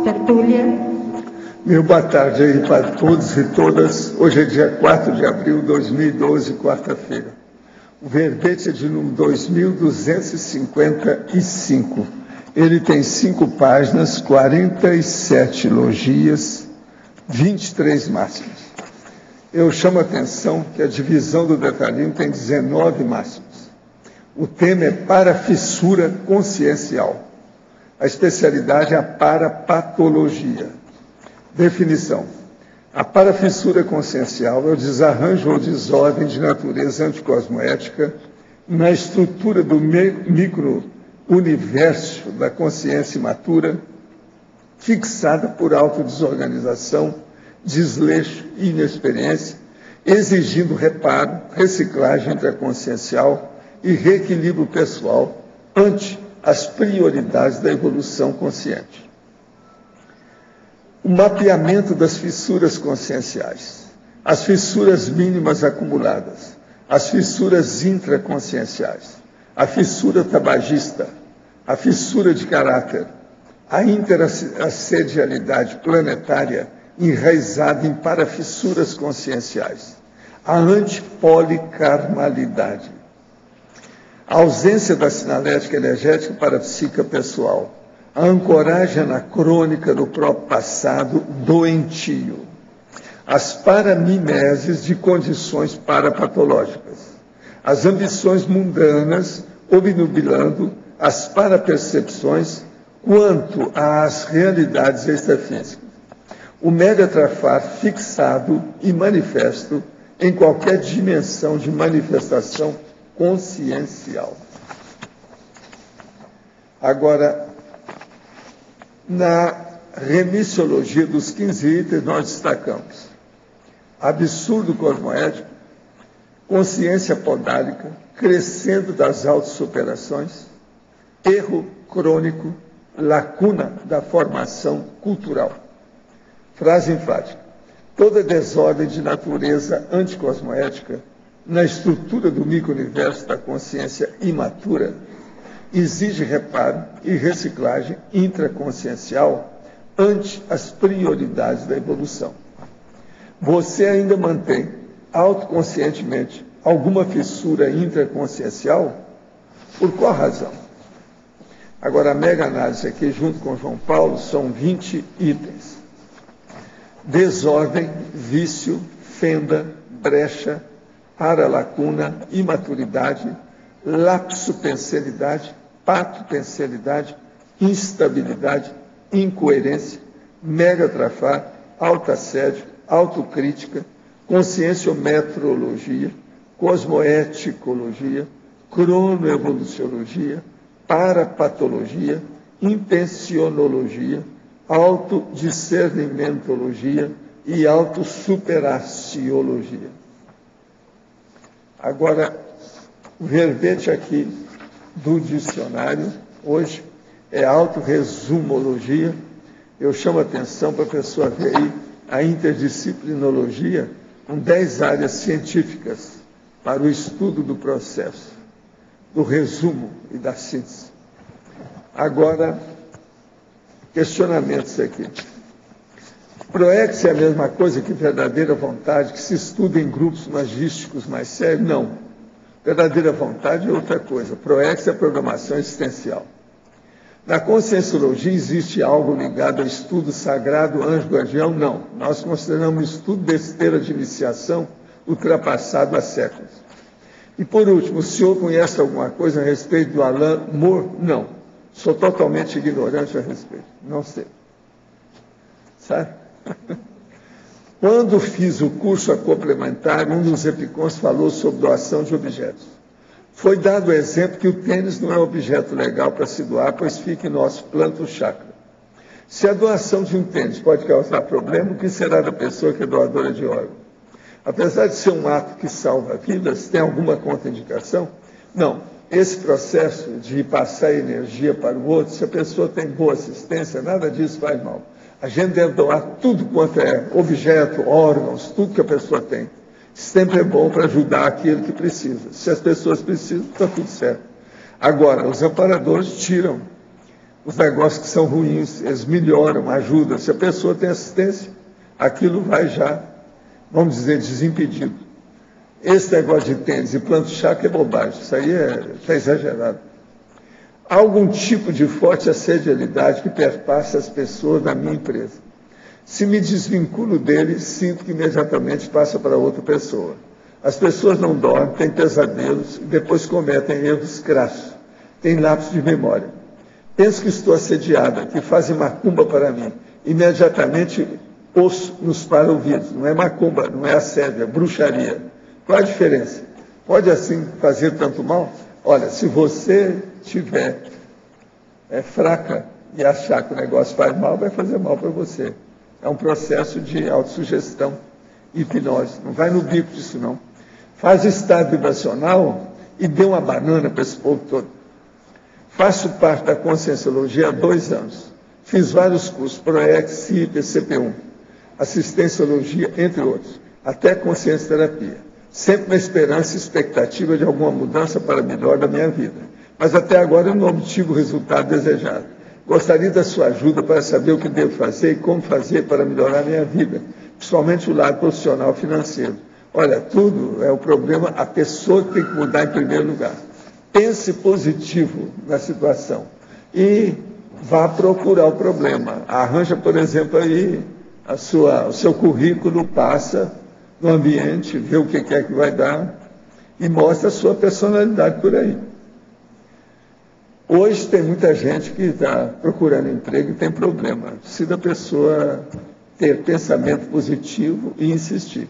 Tertúlia. Meu boa tarde aí para todos e todas. Hoje é dia 4 de abril de 2012, quarta-feira. O verbete é de número 2255. Ele tem 5 páginas, 47 logias, 23 máximas. Eu chamo a atenção que a divisão do detalhismo tem 19 máximas. O tema é parafissura consciencial. A especialidade é a parapatologia. Definição. A parafissura consciencial é o desarranjo ou desordem de natureza anticosmoética na estrutura do micro-universo da consciência imatura, fixada por autodesorganização, desleixo e inexperiência, exigindo reparo, reciclagem intraconsciencial e reequilíbrio pessoal ante as prioridades da evolução consciente. O mapeamento das fissuras conscienciais, as fissuras mínimas acumuladas, as fissuras intraconscienciais, a fissura tabagista, a fissura de caráter, a interassedialidade planetária enraizada em parafissuras conscienciais, a antipolicarmalidade, a ausência da sinalética energética para a psique pessoal, a ancoragem anacrônica do próprio passado doentio, as paramimeses de condições parapatológicas, as ambições mundanas obnubilando as parapercepções quanto às realidades extrafísicas, o megatrafar fixado e manifesto em qualquer dimensão de manifestação consciencial. Agora, na remissiologia dos 15 itens, nós destacamos absurdo cosmoético, consciência podálica, crescendo das autossuperações, erro crônico, lacuna da formação cultural. Frase enfática. Toda desordem de natureza anticosmoética na estrutura do micro-universo da consciência imatura exige reparo e reciclagem intraconsciencial ante as prioridades da evolução. Você ainda mantém autoconscientemente alguma fissura intraconsciencial? Por qual razão? Agora, a mega análise aqui, junto com João Paulo, são 20 itens. Desordem, vício, fenda, brecha, para-lacuna, imaturidade, lapsopenselidade, patopenselidade, instabilidade, incoerência, megatrafar, autoassédio, autocrítica, conscienciometrologia, cosmoeticologia, cronoevoluciologia, parapatologia, intencionologia, autodiscernimentologia e autossuperaciologia. Agora, o verbete aqui do dicionário, hoje, é autorresumologia. Eu chamo a atenção para a pessoa ver aí a interdisciplinologia com 10 áreas científicas para o estudo do processo, do resumo e da síntese. Agora, questionamentos aqui. Proex é a mesma coisa que verdadeira vontade, que se estuda em grupos magísticos mais sérios? Não. Verdadeira vontade é outra coisa. Proex é a programação existencial. Na conscienciologia existe algo ligado ao estudo sagrado, anjo guardião? Não. Nós consideramos estudo besteira de iniciação ultrapassado há séculos. E por último, o senhor conhece alguma coisa a respeito do Alain Moore? Não. Sou totalmente ignorante a respeito. Não sei. Sabe? Quando fiz o curso complementar, um dos epicons falou sobre doação de objetos. Foi dado o exemplo que o tênis não é objeto legal para se doar, pois fica em nosso planto chakra. Se a doação de um tênis pode causar problema, o que será da pessoa que é doadora de órgão? Apesar de ser um ato que salva vidas, tem alguma contraindicação? Não. Esse processo de passar energia para o outro, se a pessoa tem boa assistência, nada disso faz mal. A gente deve doar tudo quanto é objeto, órgãos, tudo que a pessoa tem. Sempre é bom para ajudar aquele que precisa. Se as pessoas precisam, está tudo certo. Agora, os amparadores tiram Os negócios que são ruins, eles melhoram, ajudam. Se a pessoa tem assistência, aquilo vai já, vamos dizer, desimpedido. Esse negócio de tênis e planta-chaco é bobagem, isso aí está exagerado. Há algum tipo de forte assedialidade que perpassa as pessoas da minha empresa. Se me desvinculo dele, sinto que imediatamente passa para outra pessoa. As pessoas não dormem, têm pesadelos e depois cometem erros crassos. Têm lapsos de memória. Penso que estou assediada, que fazem macumba para mim. Imediatamente ouço nos para ouvidos. Não é macumba, não é assédio, é bruxaria. Qual a diferença? Pode assim fazer tanto mal? Olha, se você tiver fraca e achar que o negócio faz mal, vai fazer mal para você. É um processo de autossugestão, hipnose. Não vai no bico disso, não. Faz estado vibracional e dê uma banana para esse povo todo. Faço parte da Conscienciologia há 2 anos. Fiz vários cursos, PROEX, CIP, CP1, Assistenciologia, entre outros, até Consciência Terapia. Sempre na esperança e expectativa de alguma mudança para melhor da minha vida. Mas até agora eu não obtive o resultado desejado. Gostaria da sua ajuda para saber o que devo fazer e como fazer para melhorar a minha vida, principalmente o lado profissional e financeiro. Olha, tudo é o problema, a pessoa que tem que mudar em primeiro lugar. Pense positivo na situação e vá procurar o problema. Arranja, por exemplo, aí o seu currículo, passa no ambiente, vê o que é que vai dar e mostra a sua personalidade por aí. Hoje tem muita gente que está procurando emprego e tem problema. Precisa da pessoa ter pensamento positivo e insistir.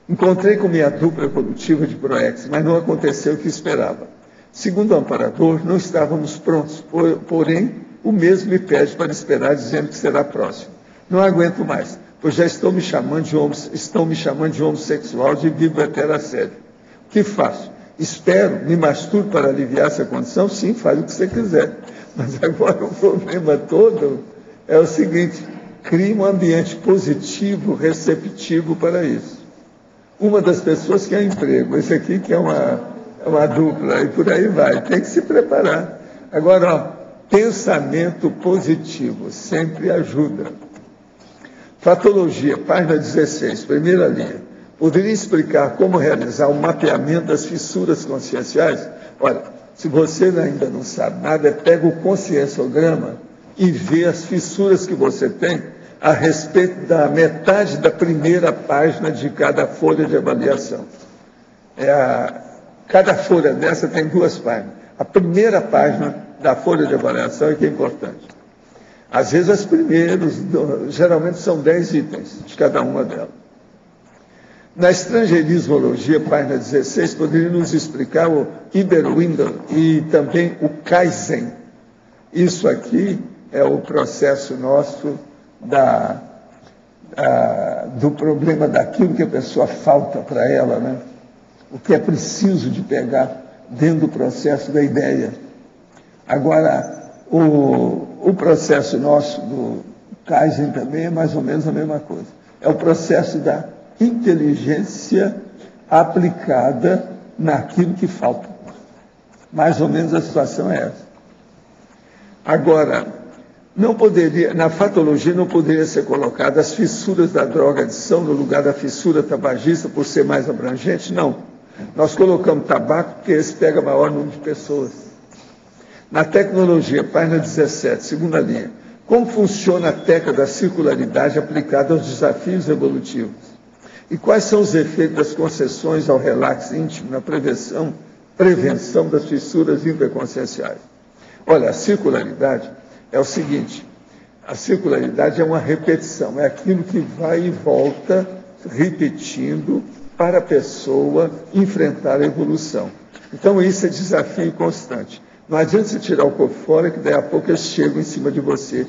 Encontrei com minha dupla evolutiva de PROEX, mas não aconteceu o que esperava. Segundo o amparador, não estávamos prontos, porém, o mesmo me pede para esperar, dizendo que será próximo. Não aguento mais, pois já estão me chamando de homossexual, de vivo heterassédio. O que faço? Espero, me masturbo para aliviar essa condição? Sim, faz o que você quiser. Mas agora o problema todo é o seguinte, crie um ambiente positivo, receptivo para isso. Uma das pessoas quer emprego, esse aqui que é uma dupla, e por aí vai, tem que se preparar. Agora, ó, pensamento positivo sempre ajuda. Fatologia, página 16, primeira linha. Poderia explicar como realizar o mapeamento das fissuras conscienciais? Olha, se você ainda não sabe nada, pega o conscienciograma e vê as fissuras que você tem a respeito da metade da primeira página de cada folha de avaliação. Cada folha dessa tem 2 páginas. A primeira página da folha de avaliação é que é importante. Às vezes as primeiras, geralmente são 10 itens de cada uma delas. Na estrangeirismologia, página 16, poderia nos explicar o Iberwindel e também o Kaizen. Isso aqui é o processo nosso do problema daquilo que a pessoa falta para ela, né? O que é preciso de pegar dentro do processo da ideia. Agora, o processo nosso do Kaizen também é mais ou menos a mesma coisa. É o processo da inteligência aplicada naquilo que falta. Mais ou menos a situação é essa. Agora, na fatologia não poderia ser colocada as fissuras da droga-adição no lugar da fissura tabagista por ser mais abrangente? Não. Nós colocamos tabaco porque esse pega maior número de pessoas. Na tecnologia, página 17, segunda linha. Como funciona a técnica da circularidade aplicada aos desafios evolutivos? E quais são os efeitos das concessões ao relax íntimo na prevenção das fissuras interconscienciais? Olha, a circularidade é o seguinte, a circularidade é uma repetição, é aquilo que vai e volta repetindo para a pessoa enfrentar a evolução. Então isso é desafio constante. Não adianta você tirar o corpo fora, que daí a pouco eles chegam em cima de você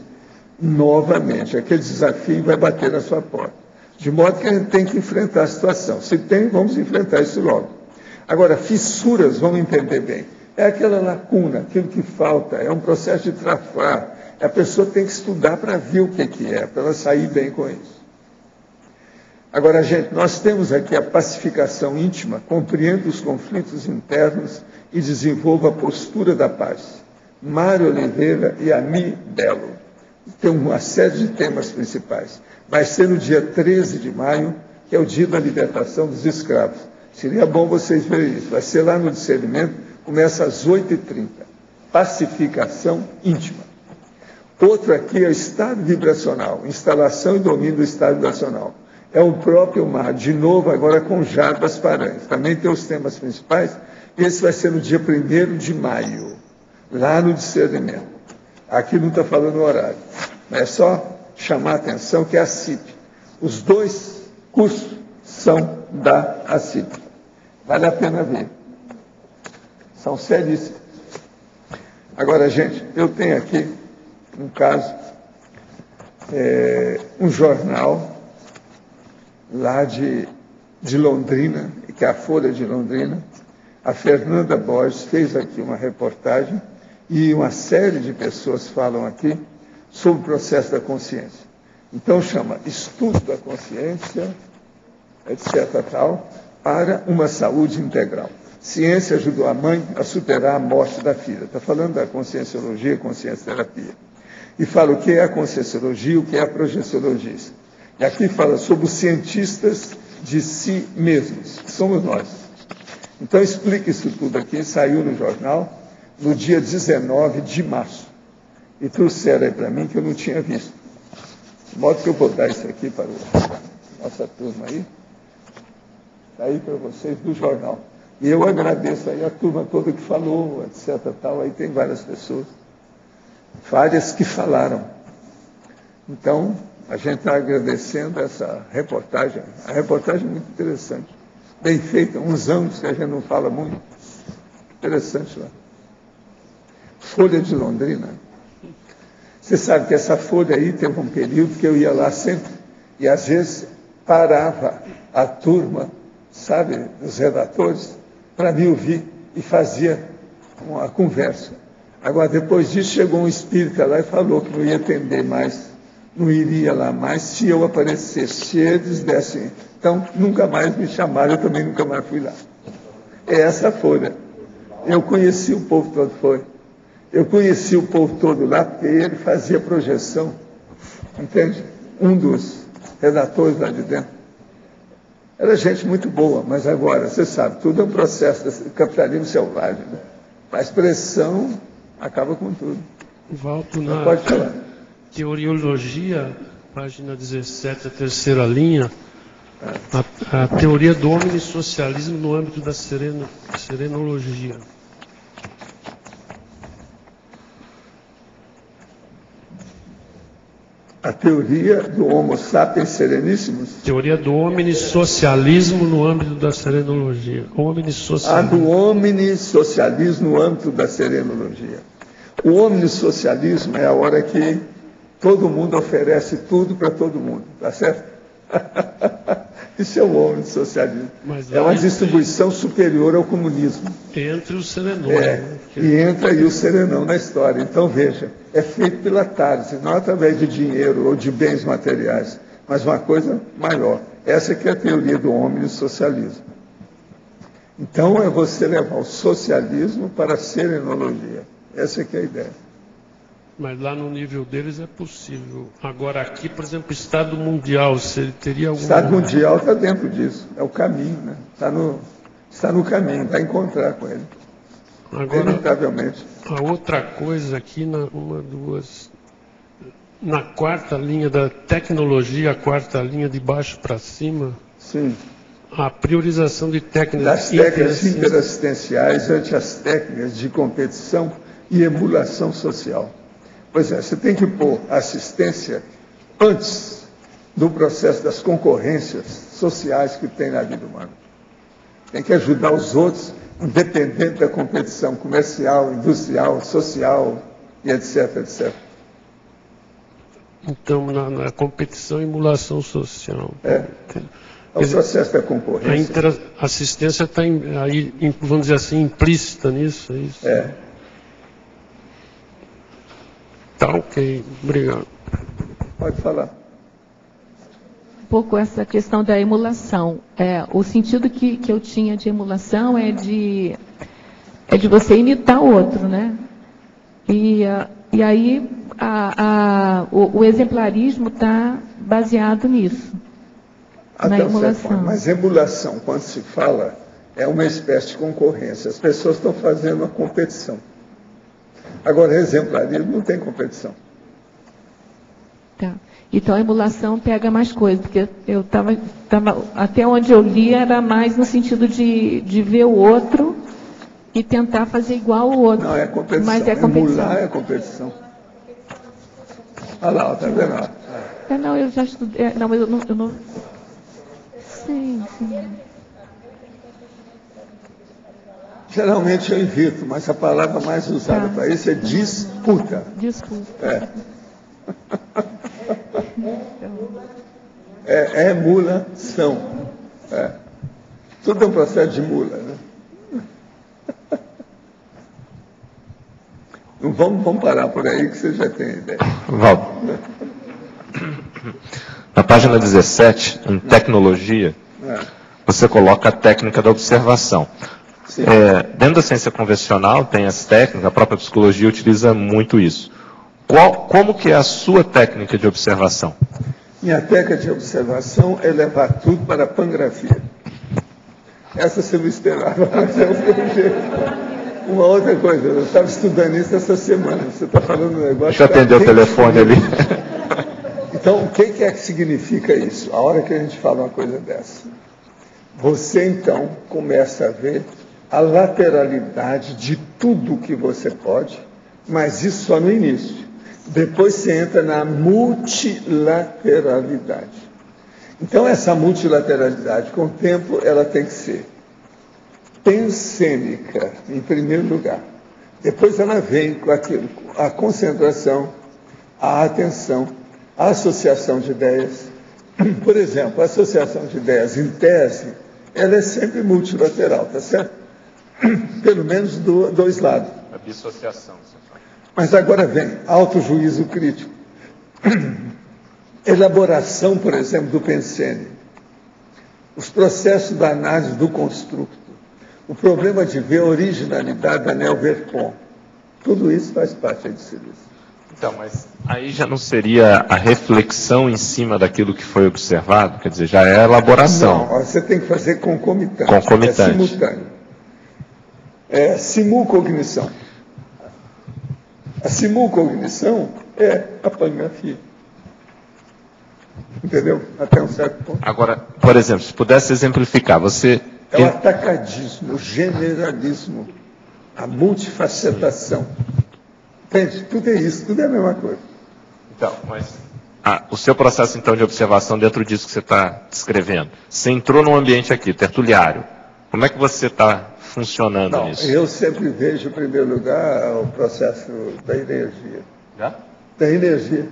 novamente. Aquele desafio vai bater na sua porta. De modo que a gente tem que enfrentar a situação. Se tem, vamos enfrentar isso logo. Agora, fissuras, vamos entender bem. É aquela lacuna, aquilo que falta, é um processo de trafar. A pessoa tem que estudar para ver o que é, para ela sair bem com isso. Agora, gente, nós temos aqui a pacificação íntima, compreenda os conflitos internos e desenvolva a postura da paz. Mário Oliveira e Ami Belo. Tem uma série de temas principais. Vai ser no dia 13 de maio, que é o dia da libertação dos escravos. Seria bom vocês verem isso. Vai ser lá no Discernimento, começa às 8h30. Pacificação íntima. Outro aqui é o estado vibracional, instalação e domínio do estado vibracional. É o próprio mar, de novo agora com Jarbas Paranhos. Também tem os temas principais. Esse vai ser no dia 1º de maio, lá no Discernimento. Aqui não está falando o horário, mas é só chamar a atenção que é a CIP. Os 2 cursos são da ACIP. Vale a pena ver. São seríssimos. Agora, gente, eu tenho aqui um caso, um jornal lá de Londrina, que é a Folha de Londrina. A Fernanda Borges fez aqui uma reportagem e uma série de pessoas falam aqui sobre o processo da consciência. Então chama Estudo da Consciência, etc. tal, para uma saúde integral. Ciência ajudou a mãe a superar a morte da filha. Está falando da conscienciologia, consciência-terapia. E fala o que é a conscienciologia, o que é a projeciologia. E aqui fala sobre os cientistas de si mesmos, que somos nós. Então explica isso tudo aqui, saiu no jornal, no dia 19 de março. E trouxeram aí para mim que eu não tinha visto. De modo que eu vou dar isso aqui para a nossa turma aí. Está aí para vocês do jornal. E eu agradeço aí a turma toda que falou, etc. Tal. Aí tem várias pessoas, várias que falaram. Então, a gente está agradecendo essa reportagem. A reportagem é muito interessante. Bem feita, uns anos que a gente não fala muito. Interessante lá. Folha de Londrina. Você sabe que essa folha aí teve um período que eu ia lá sempre, e às vezes parava a turma, sabe, os redatores, para me ouvir e fazia uma conversa. Agora, depois disso, chegou um espírita lá e falou que não ia atender mais, não iria lá mais se eu aparecesse, se eles dessem. Então, nunca mais me chamaram, eu também nunca mais fui lá. É essa folha. Eu conheci o povo todo, foi. Eu conheci o povo todo lá, porque ele fazia projeção, entende? Um dos redatores lá de dentro. Era gente muito boa, mas agora, você sabe, tudo é um processo desse capitalismo selvagem. Né? A expressão acaba com tudo. Volto na pode falar. Teoriologia, página 17, a terceira linha, a teoria do hominissocialismo no âmbito da serenologia. A teoria do Homo sapiens sereníssimos? Teoria do hominissocialismo no âmbito da serenologia. Do hominissocialismo no âmbito da serenologia. O hominissocialismo é a hora que todo mundo oferece tudo para todo mundo, tá certo? Isso é o hominissocialismo. É uma distribuição superior ao comunismo. Entre o serenão. E entra aí o serenão na história. Então, veja, é feito pela Tales, não através de dinheiro ou de bens materiais, mas uma coisa maior. Essa que é a teoria do hominissocialismo. Então, é você levar o socialismo para a serenologia. Essa que é a ideia. Mas lá no nível deles é possível. Agora aqui, por exemplo, Estado Mundial, você teria algum... Estado Mundial está dentro disso, é o caminho, né? Está no caminho, vai encontrar com ele. Agora, inevitavelmente. A outra coisa aqui, na quarta linha da tecnologia, a quarta linha de baixo para cima, sim, a priorização de técnicas... Das técnicas interassistenciais ante as técnicas de competição e emulação social. Pois é, você tem que pôr a assistência antes do processo das concorrências sociais que tem na vida humana. Tem que ajudar os outros, independente da competição comercial, industrial, social, e etc, etc. Então, na competição e emulação social. É o processo da concorrência. A assistência está aí, vamos dizer assim, implícita nisso, é isso? É. Tá ok, obrigado. Pode falar. Um pouco essa questão da emulação. O sentido que eu tinha de emulação é de você imitar o outro, né? E aí o exemplarismo está baseado nisso, na emulação. Mas emulação, quando se fala, é uma espécie de concorrência. As pessoas estão fazendo uma competição. Agora, exemplarismo não tem competição. Tá. Então a emulação pega mais coisas, porque eu estava até onde eu li era mais no sentido de ver o outro e tentar fazer igual ao outro. Não, é competição. Mas é competição. Emular é competição. Olha lá, está vendo lá? Não, eu já estudei. Não, mas eu não. Sim. Geralmente eu evito, mas a palavra mais usada para isso é disputa. Disputa. É emulação. Tudo é um processo de mula, né? Não vamos parar por aí que você já tem ideia. Valdo. Na página 17, em tecnologia, você coloca a técnica da observação. Dentro da ciência convencional tem essa técnica, a própria psicologia utiliza muito isso. Como que é a sua técnica de observação? Minha técnica de observação é levar tudo para a pangrafia. Essa você não esperava, mas é o meu jeito. Uma outra coisa, eu estava estudando isso essa semana. Você está falando um negócio... Deixa eu atender o telefone ali. Então, o que é que significa isso? A hora que a gente fala uma coisa dessa. Você, então, começa a ver a lateralidade de tudo que você pode, mas isso só no início. Depois você entra na multilateralidade. Então, essa multilateralidade, com o tempo, ela tem que ser pensênica, em primeiro lugar. Depois ela vem com aquilo, a concentração, a atenção, a associação de ideias. Por exemplo, a associação de ideias em tese, ela é sempre multilateral, tá certo? Pelo menos dois lados. A dissociação. Mas agora vem autojuízo crítico. Elaboração, por exemplo, do pensênico. Os processos da análise do construto. O problema de ver a originalidade da Nel Verpont. Tudo isso faz parte aí do serviço. Então, mas aí já não seria a reflexão em cima daquilo que foi observado? Quer dizer, já é a elaboração. Não, você tem que fazer concomitante. Concomitante. É simultâneo. É simulcognição. A simulcognição é a pangrafia. Entendeu? Até um certo ponto. Agora, por exemplo, se pudesse exemplificar, você... É o atacadismo, o generalismo, a multifacetação. Entende? Tudo é isso, tudo é a mesma coisa. Então, mas o seu processo, então, de observação dentro disso que você está descrevendo, você entrou num ambiente aqui, tertuliário. Como é que você está funcionando nisso? Eu sempre vejo, em primeiro lugar, o processo da energia. Já? Da energia.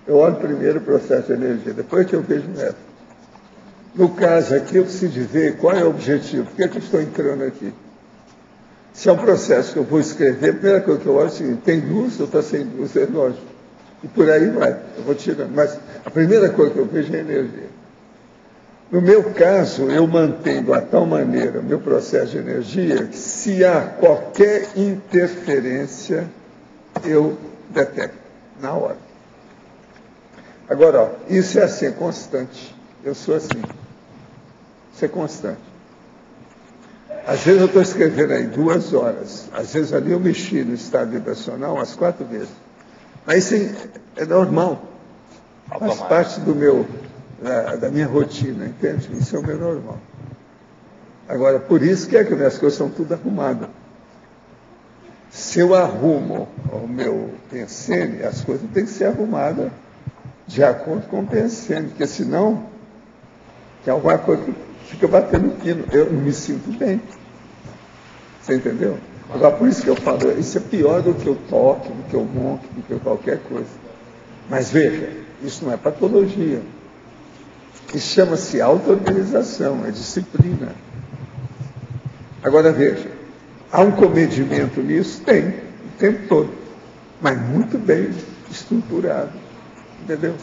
Eu olho primeiro o processo da energia, depois que eu vejo o resto. No caso aqui, eu preciso ver qual é o objetivo. Por que eu estou entrando aqui? Se é um processo que eu vou escrever, a primeira coisa que eu olho é o seguinte: tem luz ou está sem luz? É lógico. E por aí vai, eu vou tirando. Mas a primeira coisa que eu vejo é a energia. No meu caso, eu mantenho a tal maneira o meu processo de energia que, se há qualquer interferência, eu detecto na hora. Agora, isso é assim, constante. Eu sou assim. Isso é constante. Às vezes eu estou escrevendo aí 2 horas. Às vezes ali eu mexi no estado vibracional umas 4 vezes. Mas isso é normal. Faz parte da minha rotina, entende? Isso é o meu normal. Agora, por isso que minhas coisas são tudo arrumadas. Se eu arrumo o meu pensene, as coisas têm que ser arrumadas de acordo com o pensene, porque senão tem alguma coisa que fica batendo pino. Eu não me sinto bem. Você entendeu? Agora, por isso que eu falo, isso é pior do que o toque, do que o monk, do que qualquer coisa. Mas veja, isso não é patologia. Isso chama-se auto-organização, é disciplina. Agora veja, há um comedimento nisso? Tem, o tempo todo. Mas muito bem estruturado. Entendeu?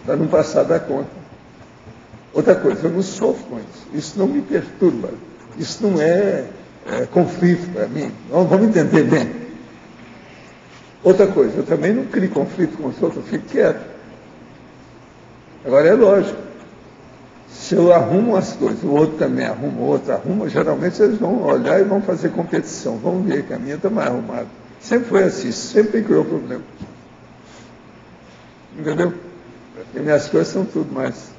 Para não passar da conta. Outra coisa, eu não sofro com isso. Isso não me perturba. Isso não é conflito para mim. Vamos entender bem. Outra coisa, eu também não crio conflito com os outros, eu fico quieto. Agora é lógico. Se eu arrumo as coisas, o outro também arruma, o outro arruma, geralmente eles vão olhar e vão fazer competição. Vão ver que a minha está mais arrumada. Sempre foi assim, sempre criou problema. Entendeu? Porque minhas coisas são tudo mais.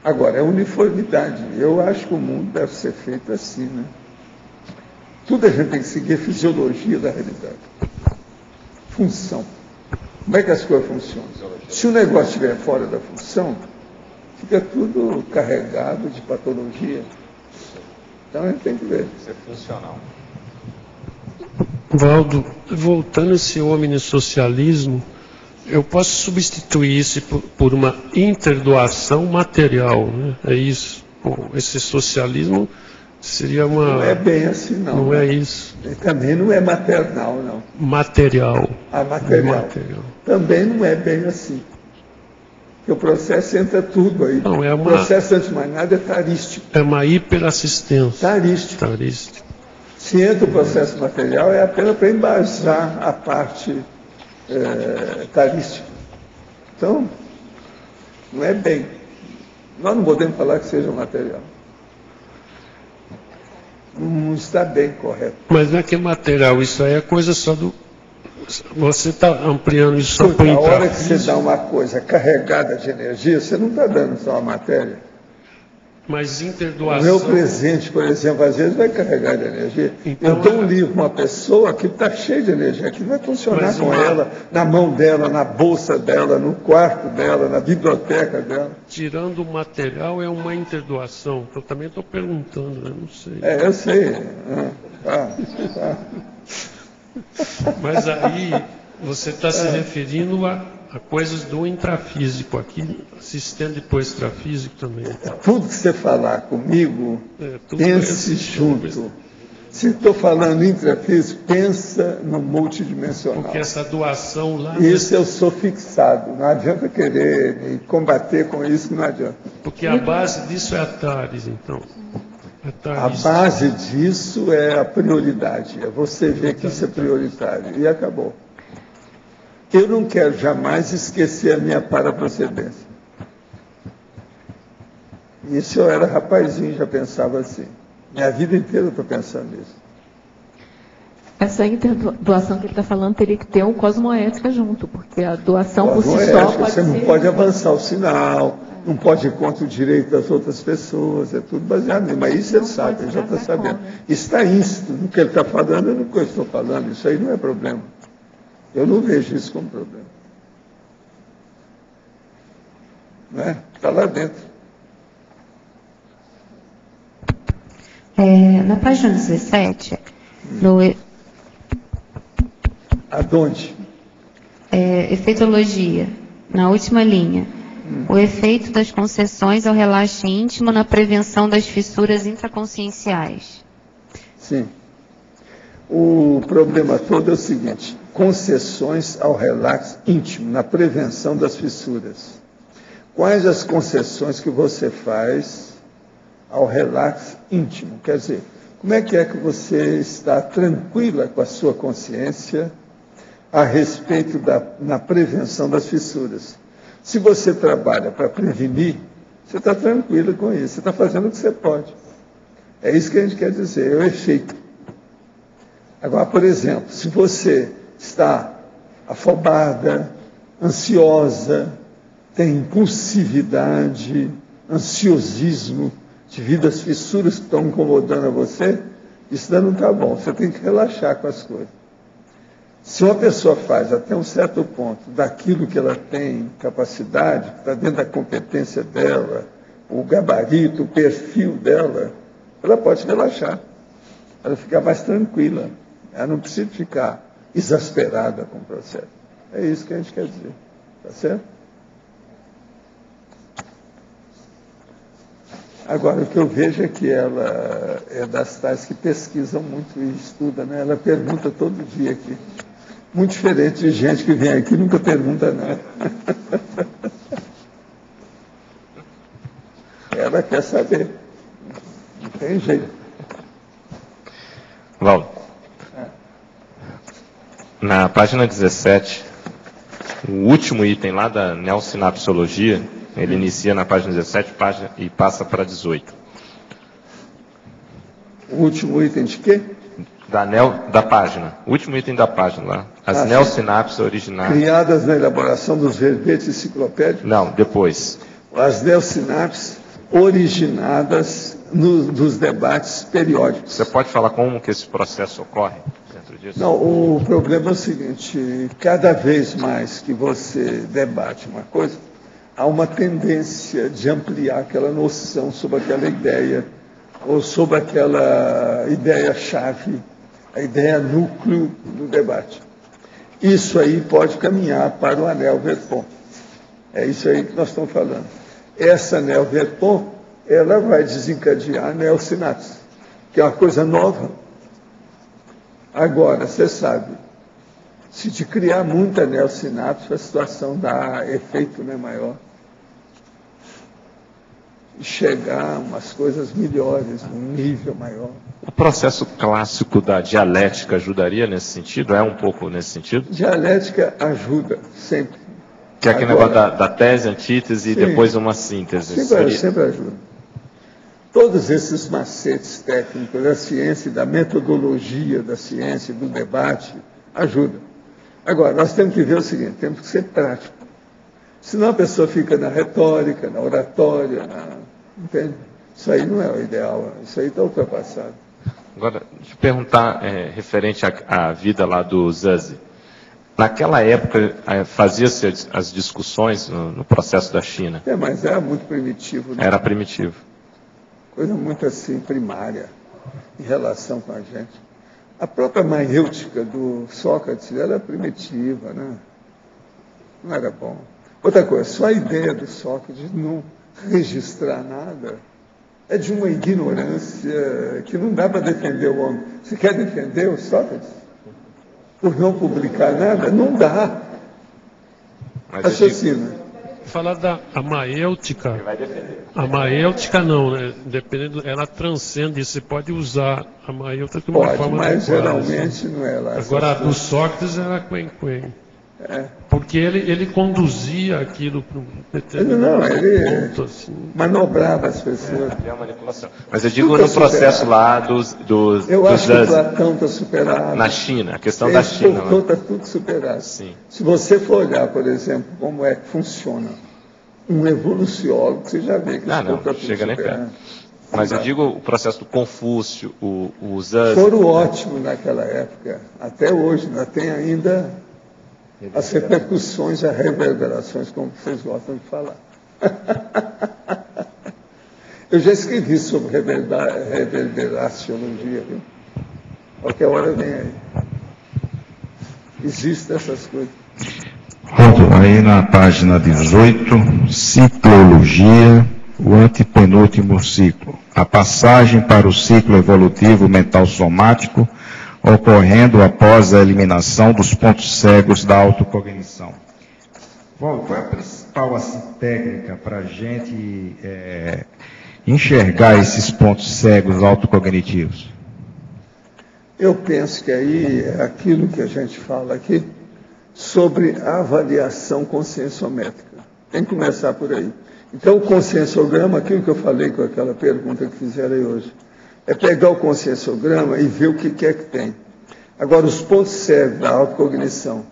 Agora, é uniformidade. Eu acho que o mundo deve ser feito assim, né? Tudo a gente tem que seguir a fisiologia da realidade. Função. Como é que as coisas funcionam? Se o negócio estiver fora da função, fica tudo carregado de patologia. Então a gente tem que ver. Ser funcional. Valdo, voltando a esse socialismo, eu posso substituir isso por uma interdoação material, né? É isso. Esse socialismo seria uma... Não é bem assim, não. Não é isso. E também não é maternal, não. Material. Material. Também não é bem assim. Porque o processo entra tudo aí. Não, é o processo, antes de mais nada, é tarístico. É uma hiperassistência. Tarístico. Se entra o processo material, é apenas para embasar a parte tarística. Então, não é bem. Nós não podemos falar que seja material. Não está bem correto. Mas não é que é material, isso aí é coisa só do... Você está ampliando isso só para o intrafísico. A hora que você dá uma coisa carregada de energia, você não está dando só a matéria. Mas interdoação... O meu presente, por exemplo, às vezes vai carregar de energia. Então, eu dou um livro para uma pessoa que está cheia de energia, que vai funcionar com ela, na mão dela, na bolsa dela, no quarto dela, na biblioteca dela. Tirando o material é uma interdoação. Eu também estou perguntando, né? Não sei. Eu sei. Tá. Mas aí você está se referindo a coisas do intrafísico. Aqui se estende para o extrafísico também. Tudo que você falar comigo, pense junto. Se estou falando intrafísico, pensa no multidimensional. Porque essa doação lá... Isso eu sou fixado. Não adianta querer me combater com isso, não adianta. Porque a base disso é a TARES, então. A base disso é a prioridade. É você ver que isso é prioritário. E acabou. Eu não quero jamais esquecer a minha paraprocedência. Isso eu era rapazinho, já pensava assim. Minha vida inteira eu estou pensando nisso. Essa interdoação que ele está falando teria que ter um cosmoética junto, porque a doação por si só pode você não ser... pode avançar o sinal, não pode ir contra o direito das outras pessoas, é tudo baseado nisso. Mas isso ele sabe, ele já está sabendo. Isso está íncito no que ele está falando e no que eu estou falando. Isso aí não é problema. Eu não vejo isso como problema. Não é? Está lá dentro. Na página 17, Aonde? Efeitologia, na última linha. O efeito das concessões ao relaxe íntimo na prevenção das fissuras intraconscienciais. Sim. O problema todo é o seguinte: concessões ao relaxe íntimo na prevenção das fissuras. Quais as concessões que você faz ao relaxe íntimo? Quer dizer, como é que você está tranquila com a sua consciência a respeito na prevenção das fissuras? Se você trabalha para prevenir, você está tranquilo com isso, você está fazendo o que você pode. É isso que a gente quer dizer, é o efeito. Agora, por exemplo, se você está afobada, ansiosa, tem impulsividade, ansiosismo, devido às fissuras que estão incomodando a você, isso não está bom, você tem que relaxar com as coisas. Se uma pessoa faz até um certo ponto daquilo que ela tem capacidade, que está dentro da competência dela, o gabarito, o perfil dela, ela pode relaxar, ela fica mais tranquila, ela não precisa ficar exasperada com o processo. É isso que a gente quer dizer, tá certo? Agora, o que eu vejo é que ela é das tais que pesquisam muito e estudam, né? Ela pergunta todo dia aqui. Muito diferente de gente que vem aqui e nunca pergunta nada. Ela quer saber. Não tem jeito. Valdo. Na página 17, o último item lá da neosinapsologia, ele inicia na página 17 e passa para 18. O último item de quê? Da página. O último item da página lá. As neossinapses originais. Criadas na elaboração dos verbetes enciclopédicos? Não, depois. As neossinapses originadas nos debates periódicos. Você pode falar como que esse processo ocorre dentro disso? Não, o problema é o seguinte, cada vez mais que você debate uma coisa, há uma tendência de ampliar aquela noção sobre aquela ideia, ou sobre aquela ideia-chave, a ideia núcleo do debate. Isso aí pode caminhar para o anel Verpont. É isso aí que nós estamos falando. Essa anel Verpont, ela vai desencadear a neossinapse, que é uma coisa nova. Agora, você sabe, se de criar muita neossinapse, a situação dá efeito, né, maior. E chegar a umas coisas melhores, num nível maior. O processo clássico da dialética ajudaria nesse sentido? É um pouco nesse sentido? Dialética ajuda, sempre. Que é aquele negócio da tese, antítese e depois uma síntese. Sempre ajuda. Todos esses macetes técnicos da ciência, da metodologia da ciência, do debate, ajudam. Agora, nós temos que ver o seguinte, temos que ser prático. Senão a pessoa fica na retórica, na oratória, entende? Isso aí não é o ideal, isso aí está ultrapassado. Agora, deixa eu perguntar, referente à vida lá do Zazi. Naquela época, fazia-se as discussões no processo da China? Mas era muito primitivo. Né? Era primitivo. Coisa muito assim, primária, em relação com a gente. A própria maiêutica do Sócrates era primitiva, né? Não era bom. Outra coisa, só a ideia do Sócrates de não registrar nada é de uma ignorância que não dá para defender o homem. Você quer defender o Sócrates? Por não publicar nada? Não dá. Raciocina. Falar da maêutica. A maêutica não, né? Dependendo, ela transcende. Você pode usar a maêutica de uma forma mas geralmente não é lá. Agora, a do Sócrates era quen-quen. Porque ele conduzia aquilo para um determinado ponto. Assim. Manobrava as pessoas. É uma manipulação. Mas eu digo no processo lá dos eu acho que o Platão está superado. Na China, a questão da China. Platão está tudo superado. Sim. Se você for olhar, por exemplo, como é que funciona um evoluciólogo, você já vê que isso está tudo chega nem superado. perto. Mas eu digo o processo do Confúcio, o Zazi. Foram ótimos naquela época. Até hoje, ainda tem ainda as repercussões, as reverberações, como vocês gostam de falar. Eu já escrevi sobre reverberaciologia, viu? Qualquer hora vem aí. Existem essas coisas. Aí na página 18, ciclologia, o antepenúltimo ciclo. A passagem para o ciclo evolutivo mental somático, ocorrendo após a eliminação dos pontos cegos da autocognição. Qual é a principal técnica para a gente enxergar esses pontos cegos autocognitivos? Eu penso que aí é aquilo que a gente fala aqui sobre a avaliação conscienciométrica. Tem que começar por aí. Então, o conscienciograma, aquilo que eu falei com aquela pergunta que fizeram aí hoje, é pegar o conscienciograma e ver o que é que tem. Agora, os pontos cegos da autocognição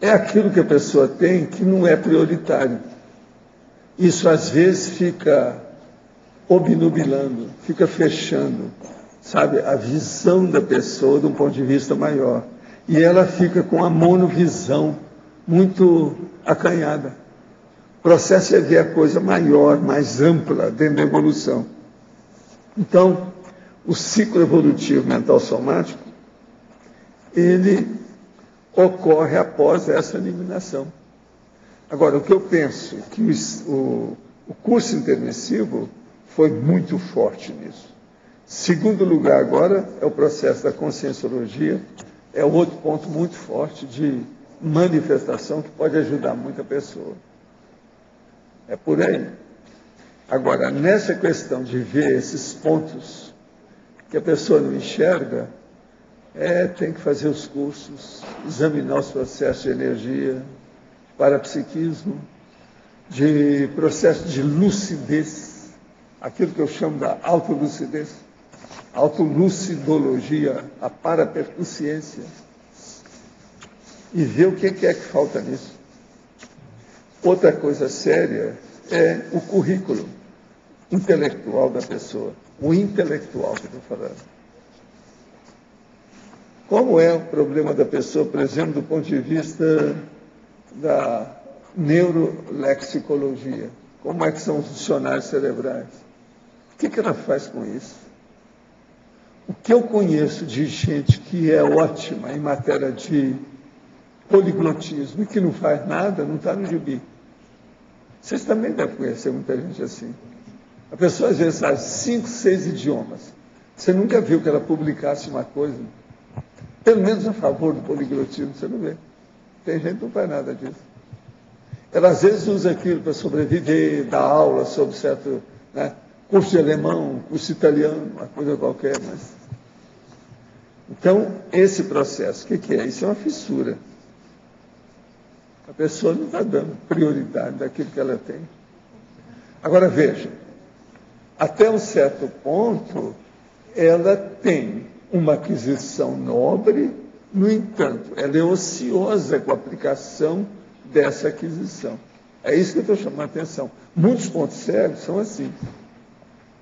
é aquilo que a pessoa tem que não é prioritário. Isso, às vezes, fica obnubilando, fica fechando, sabe, a visão da pessoa de um ponto de vista maior. E ela fica com a monovisão muito acanhada. O processo é ver a coisa maior, mais ampla dentro da evolução. Então, o ciclo evolutivo mental somático, ele ocorre após essa eliminação. Agora, o que eu penso que o curso intermissivo foi muito forte nisso. Segundo lugar, agora, é o processo da conscienciologia, é outro ponto muito forte de manifestação que pode ajudar muita pessoa. É por aí. Agora, nessa questão de ver esses pontos que a pessoa não enxerga, Tem que fazer os cursos, examinar os processos de energia, parapsiquismo, de processo de lucidez, aquilo que eu chamo da autolucidez, autolucidologia, a parapercussiência, e ver o que é que falta nisso. Outra coisa séria é o currículo intelectual da pessoa, o intelectual que eu estou falando. Como é o problema da pessoa, por exemplo, do ponto de vista da neurolexicologia? Como é que são os dicionários cerebrais? O que ela faz com isso? O que eu conheço de gente que é ótima em matéria de poliglotismo e que não faz nada, não está no gibi. Vocês também devem conhecer muita gente assim. A pessoa às vezes sabe 5, 6 idiomas. Você nunca viu que ela publicasse uma coisa, pelo menos a favor do poliglotismo, você não vê. Tem gente que não faz nada disso. Ela às vezes usa aquilo para sobreviver, dar aula sobre certo curso de alemão, curso italiano, uma coisa qualquer. Mas... Então, esse processo, o que é? Isso é uma fissura. A pessoa não está dando prioridade daquilo que ela tem. Agora, veja, até um certo ponto, ela tem uma aquisição nobre, no entanto, ela é ociosa com a aplicação dessa aquisição. É isso que eu estou chamando a atenção. Muitos pontos cegos são assim.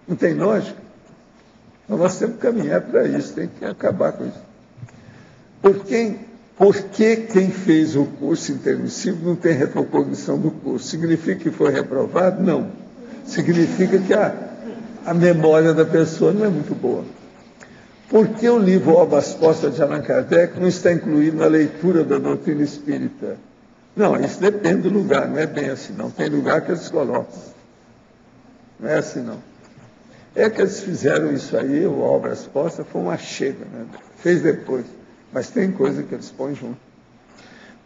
Não tem lógica? Então nós temos que caminhar para isso, tem que acabar com isso. Por que quem fez o curso intermissivo não tem retrocognição do curso? Significa que foi reprovado? Não. Significa que a memória da pessoa não é muito boa. Por que o livro Obras Postas de Allan Kardec não está incluído na leitura da doutrina espírita? Não, isso depende do lugar, não é bem assim, não. Tem lugar que eles colocam. Não é assim, não. É que eles fizeram isso aí, o Obras Postas, foi uma chega, né? Fez depois, mas tem coisa que eles põem junto.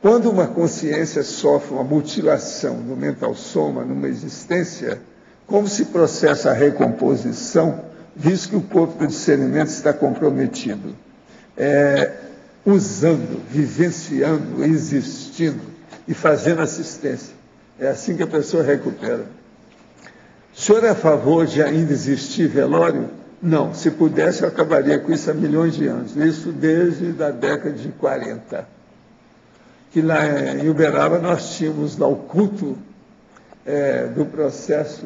Quando uma consciência sofre uma mutilação no mental soma, numa existência, como se processa a recomposição, visto que o corpo do discernimento está comprometido, usando, vivenciando, existindo e fazendo assistência. É assim que a pessoa recupera. O senhor é a favor de ainda existir velório? Não. Se pudesse, eu acabaria com isso há milhões de anos. Isso desde a década de 40. Que lá em Uberaba nós tínhamos lá o culto do processo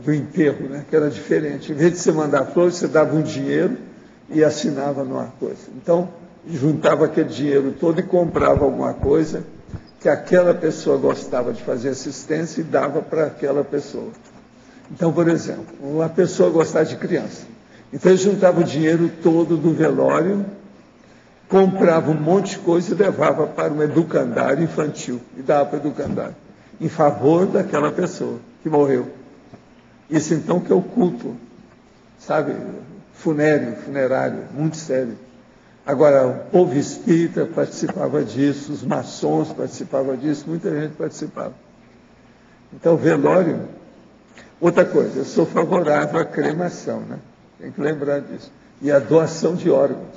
do enterro, né, que era diferente. Em vez de você mandar flores, você dava um dinheiro e assinava numa coisa. Então, juntava aquele dinheiro todo e comprava alguma coisa que aquela pessoa gostava de fazer assistência e dava para aquela pessoa. Então, por exemplo, uma pessoa gostava de criança. Então, ele juntava o dinheiro todo do velório, comprava um monte de coisa e levava para um educandário infantil. E dava para o educandário, em favor daquela pessoa que morreu. Isso então que é o culto, sabe, funerário, muito sério. Agora, o povo espírita participava disso, os maçons participavam disso, muita gente participava. Então, velório. Outra coisa, eu sou favorável à cremação, né? Tem que lembrar disso. E à doação de órgãos.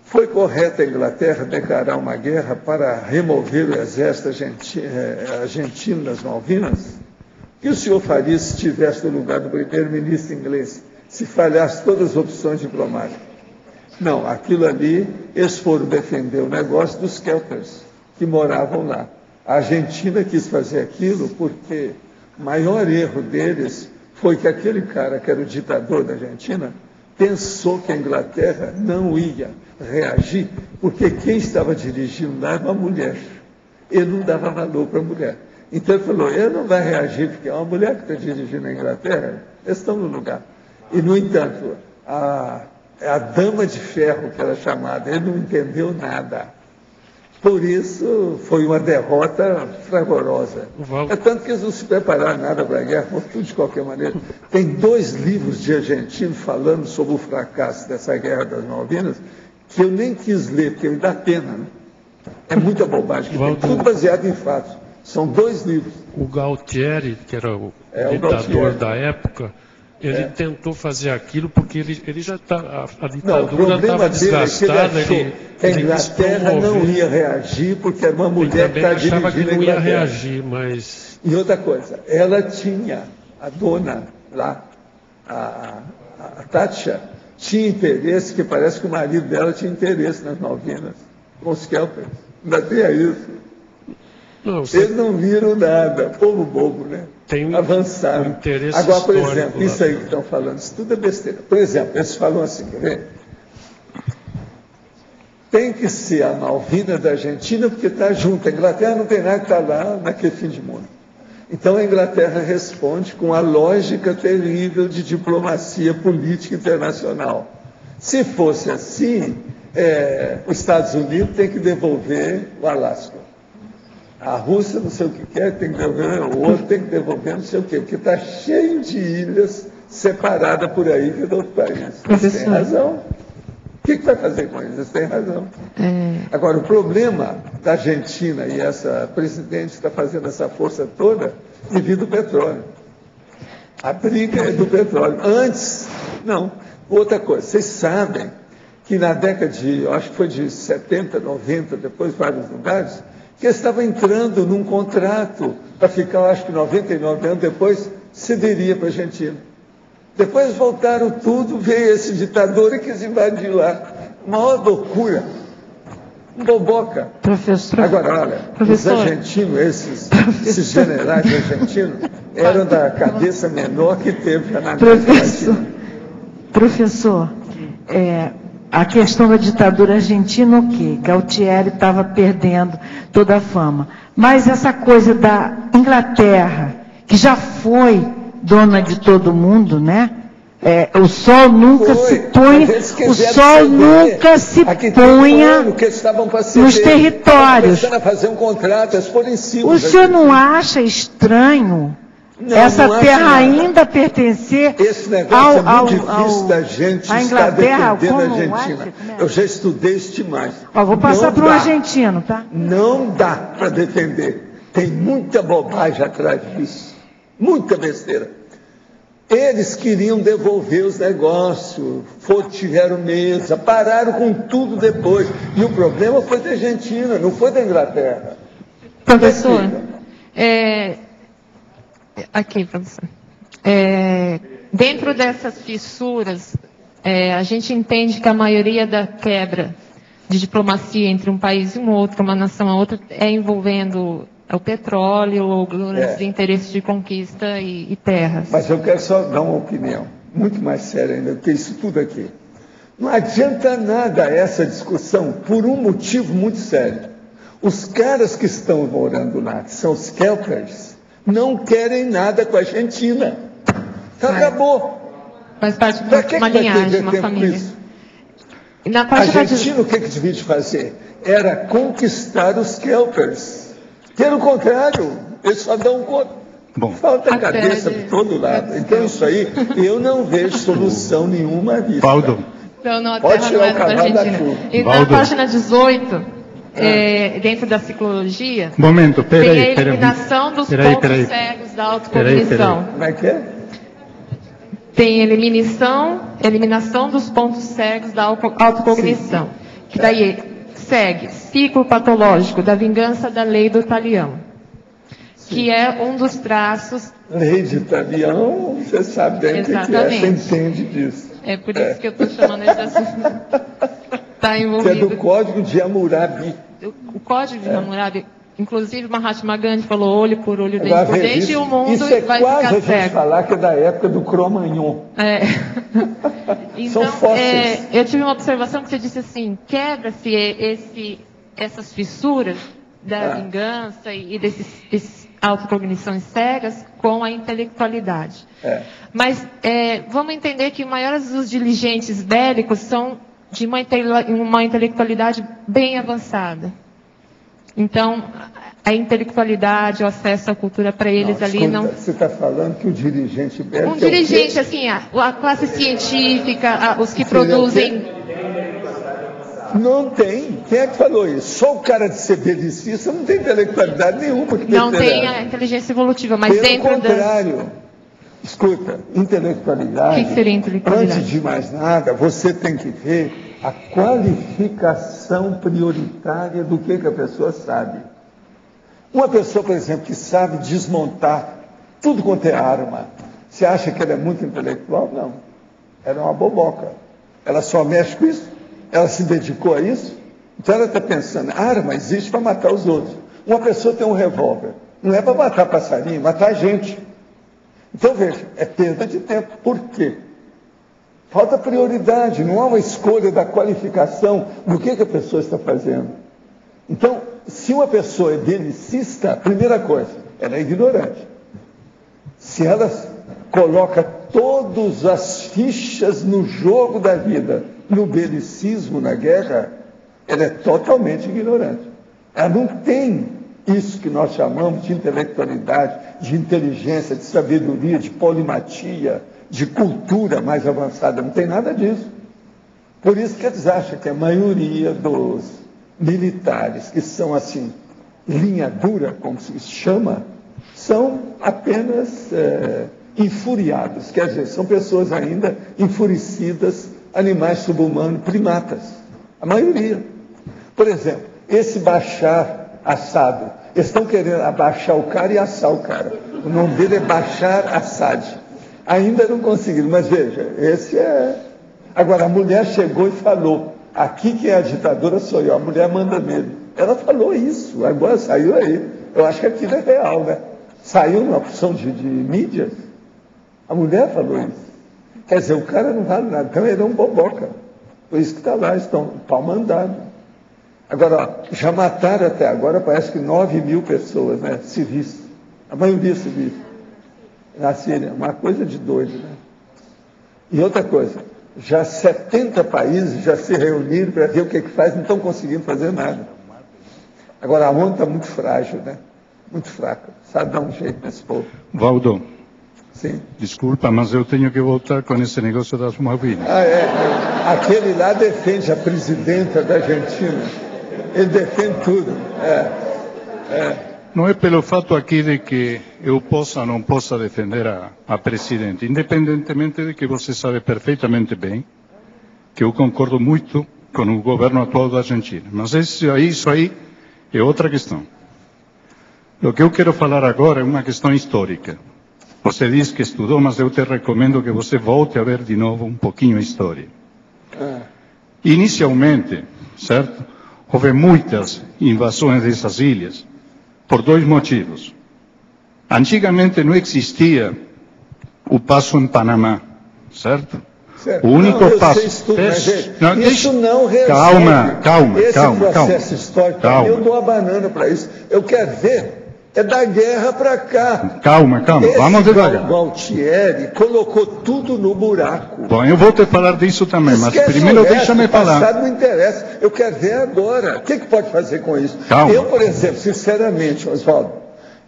Foi correto a Inglaterra declarar uma guerra para remover o exército argentino das Malvinas? O que o senhor faria se estivesse no lugar do primeiro-ministro inglês, se falhasse todas as opções diplomáticas? Não, aquilo ali, eles foram defender o negócio dos Kelters, que moravam lá. A Argentina quis fazer aquilo porque o maior erro deles foi que aquele cara, que era o ditador da Argentina, pensou que a Inglaterra não ia reagir, porque quem estava dirigindo lá era uma mulher. Ele não dava valor para a mulher. Então ele falou, ele não vai reagir, porque é uma mulher que está dirigindo a Inglaterra, eles estão no lugar. E, no entanto, a dama de ferro, que era chamada, ele não entendeu nada. Por isso, foi uma derrota fragorosa. É tanto que eles não se prepararam nada para a guerra, por tudo de qualquer maneira. Tem 2 livros de argentino falando sobre o fracasso dessa guerra das Malvinas, que eu nem quis ler, porque me dá pena. Né? É muita bobagem, que tem tudo baseado em fatos. São 2 livros. O Galtieri, que era o ditador da época, Ele tentou fazer aquilo porque ele já está. A ditadura estava desgastada. A Inglaterra não ia reagir porque era uma mulher que está dirigindo que não ia reagir, mas. E outra coisa, ela tinha, a dona lá, a Thatcher, tinha interesse, que parece que o marido dela tinha interesse nas Malvinas, com os Kelpers. Ainda tem isso. Não, eles não viram nada, povo bobo, né? Avançaram. Interesse agora, por histórico, exemplo, isso aí que estão falando, isso tudo é besteira. Por exemplo, eles falam assim, quer ver? Tem que ser a Malvinas da Argentina porque está junto. A Inglaterra não tem nada que está lá naquele fim de mundo. Então a Inglaterra responde com a lógica terrível de diplomacia política internacional. Se fosse assim, os Estados Unidos têm que devolver o Alasca. A Rússia não sei o que quer, tem que devolver, o outro tem que devolver não sei o quê, porque está cheio de ilhas separadas por aí que é do outro país. Eles têm razão. O que vai fazer com eles? Eles têm razão. Agora, o problema da Argentina e essa presidente está fazendo essa força toda devido ao petróleo. A briga é do petróleo. Antes, não. Outra coisa, vocês sabem que na década de, acho que foi de 70, 90, depois vários lugares, que eles estavam entrando num contrato para ficar, acho que 99 anos depois, cederia para a Argentina. Depois voltaram tudo, veio esse ditador e quis invadir lá. Maior loucura. Boboca. Professor. Agora, olha, os argentinos, esses generais argentinos, eram da cabeça menor que teve na América Latina. Professor, a questão da ditadura argentina, ok, Galtieri estava perdendo toda a fama. Mas essa coisa da Inglaterra, que já foi dona de todo mundo, né? O sol nunca se põe, o sol nunca se ponha nos territórios. A fazer um contrato, eles foram em cima. O senhor não acha estranho essa terra ainda pertencer esse negócio é muito difícil da gente estar defendendo a Argentina. Eu já estudei isso demais. Vou passar para o argentino, tá? Não dá para defender. Tem muita bobagem atrás disso. Muita besteira. Eles queriam devolver os negócios, tiveram mesa, pararam com tudo depois. E o problema foi da Argentina, não foi da Inglaterra. Professor, aqui, professor. Dentro dessas fissuras, a gente entende que a maioria da quebra de diplomacia entre um país e um outro, uma nação a outra, envolvendo o petróleo, grandes interesses de conquista e terras. Mas eu quero só dar uma opinião muito mais séria ainda do que isso tudo aqui. Não adianta nada essa discussão por um motivo muito sério. Os caras que estão morando lá, que são os Kelpers, não querem nada com a Argentina. Acabou. Faz parte de uma linhagem, uma família. A Argentina, o que devia de fazer? Era conquistar os Kelpers. Pelo contrário, eles só dão conta. Falta cabeça por todo lado. Então, isso aí, eu não vejo solução nenhuma disso. Valdo. Pode tirar o cavalo da chuva. E na página 18, dentro da psicologia, tem a eliminação dos pontos cegos da autocognição. Como é que é? Tem eliminação dos pontos cegos da autocognição. Que daí segue ciclo patológico da vingança da lei do talião, que é um dos traços. Lei de talião, você sabe bem o que é, você entende disso. É por isso que eu estou chamando ele de assunto. Está envolvido. Que é do Código de Hammurabi. O Código de Hammurabi, inclusive Mahatma Gandhi falou olho por olho, dente por dente, e o mundo isso vai ficar cego. Isso é quase a gente falar que é da época do Cro-Magnon. Então, são fósseis. Eu tive uma observação que você disse assim, quebra-se essas fissuras da vingança e desses autocognições cegas com a intelectualidade. Mas vamos entender que os maiores dos diligentes bélicos são de uma intelectualidade bem avançada. Então, a intelectualidade, o acesso à cultura para eles Você está falando que o dirigente bélico... Um dirigente, assim, a classe científica, os que produzem... Não tem. Quem é que falou isso? Só o cara de ser belicista não tem intelectualidade nenhuma. Não tem a inteligência evolutiva, mas pelo contrário. Escuta, intelectualidade. O que seria intelectualidade? Antes de mais nada, você tem que ver a qualificação prioritária do que a pessoa sabe. Uma pessoa, por exemplo, que sabe desmontar tudo quanto é arma, você acha que ela é muito intelectual? Não. Ela é uma boboca. Ela só mexe com isso? Ela se dedicou a isso? Então ela está pensando, arma existe para matar os outros. Uma pessoa tem um revólver. Não é para matar passarinho, matar gente. Então, veja, é perda de tempo. Por quê? Falta prioridade, não há uma escolha da qualificação do que a pessoa está fazendo. Então, se uma pessoa é belicista, primeira coisa, ela é ignorante. Se ela coloca todas as fichas no jogo da vida, no belicismo, na guerra, ela é totalmente ignorante. Ela não tem isso que nós chamamos de intelectualidade, de inteligência, de sabedoria, de polimatia, de cultura mais avançada. Não tem nada disso. Por isso que eles acham que a maioria dos militares, que são assim, linha dura, como se chama, são apenas infuriados. Quer dizer, são pessoas ainda enfurecidas, animais subhumanos, primatas. A maioria. Por exemplo, esse Bashar Assad, eles estão querendo abaixar o cara e assar o cara. O nome dele é Bashar Assad. Ainda não conseguiram, mas veja, esse é... Agora, a mulher chegou e falou, aqui quem é a ditadora sou eu, a mulher manda nele. Ela falou isso, agora saiu aí. Eu acho que aquilo é real, né? Saiu numa opção de mídias. A mulher falou isso. Quer dizer, o cara não vale nada, então ele é um boboca. Por isso que está lá, estão pau mandado. Agora, já mataram até agora, parece que 9.000 pessoas, né, civis. A maioria civis. Na Síria, uma coisa de doido, né? E outra coisa, já 70 países já se reuniram para ver o que faz, não estão conseguindo fazer nada. Agora, a ONU está muito frágil, né? Muito fraca. Sabe dar um jeito nesse povo. Valdo. Sim. Desculpa, mas eu tenho que voltar com esse negócio das Malvinas. Aquele lá defende a presidenta da Argentina. Ele defende tudo. Não é pelo fato aqui de que eu possa ou não possa defender a presidente, independentemente de que você sabe perfeitamente bem que eu concordo muito com o governo atual da Argentina. Mas isso aí é outra questão. O que eu quero falar agora é uma questão histórica. Você diz que estudou, mas eu te recomendo que você volte a ver de novo um pouquinho a história. Inicialmente, certo? Houve muitas invasões dessas ilhas por dois motivos. Antigamente não existia o passo em Panamá, certo? Certo. O único não, passo. Isso não resolve. Calma. Esse processo histórico, eu dou a banana para isso. Eu quero ver. É da guerra para cá. Calma, vamos devagar. O Gualtieri colocou tudo no buraco. Bom, eu vou te falar disso também, mas primeiro deixa-me falar. O passado não interessa, eu quero ver agora. O que pode fazer com isso? Calma. Eu, por exemplo, sinceramente, Oswaldo,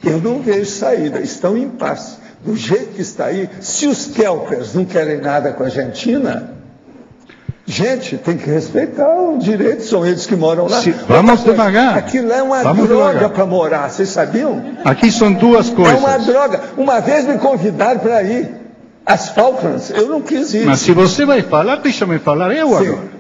eu não vejo saída, estão em paz. Do jeito que está aí, se os Kelpers não querem nada com a Argentina, gente, tem que respeitar o direito, são eles que moram lá. Vamos devagar. Aquilo é uma droga para morar, vocês sabiam? Aqui são duas coisas. É uma droga. Uma vez me convidaram para ir às Falklands, eu não quis ir. Mas se você vai falar, deixa-me falar eu agora.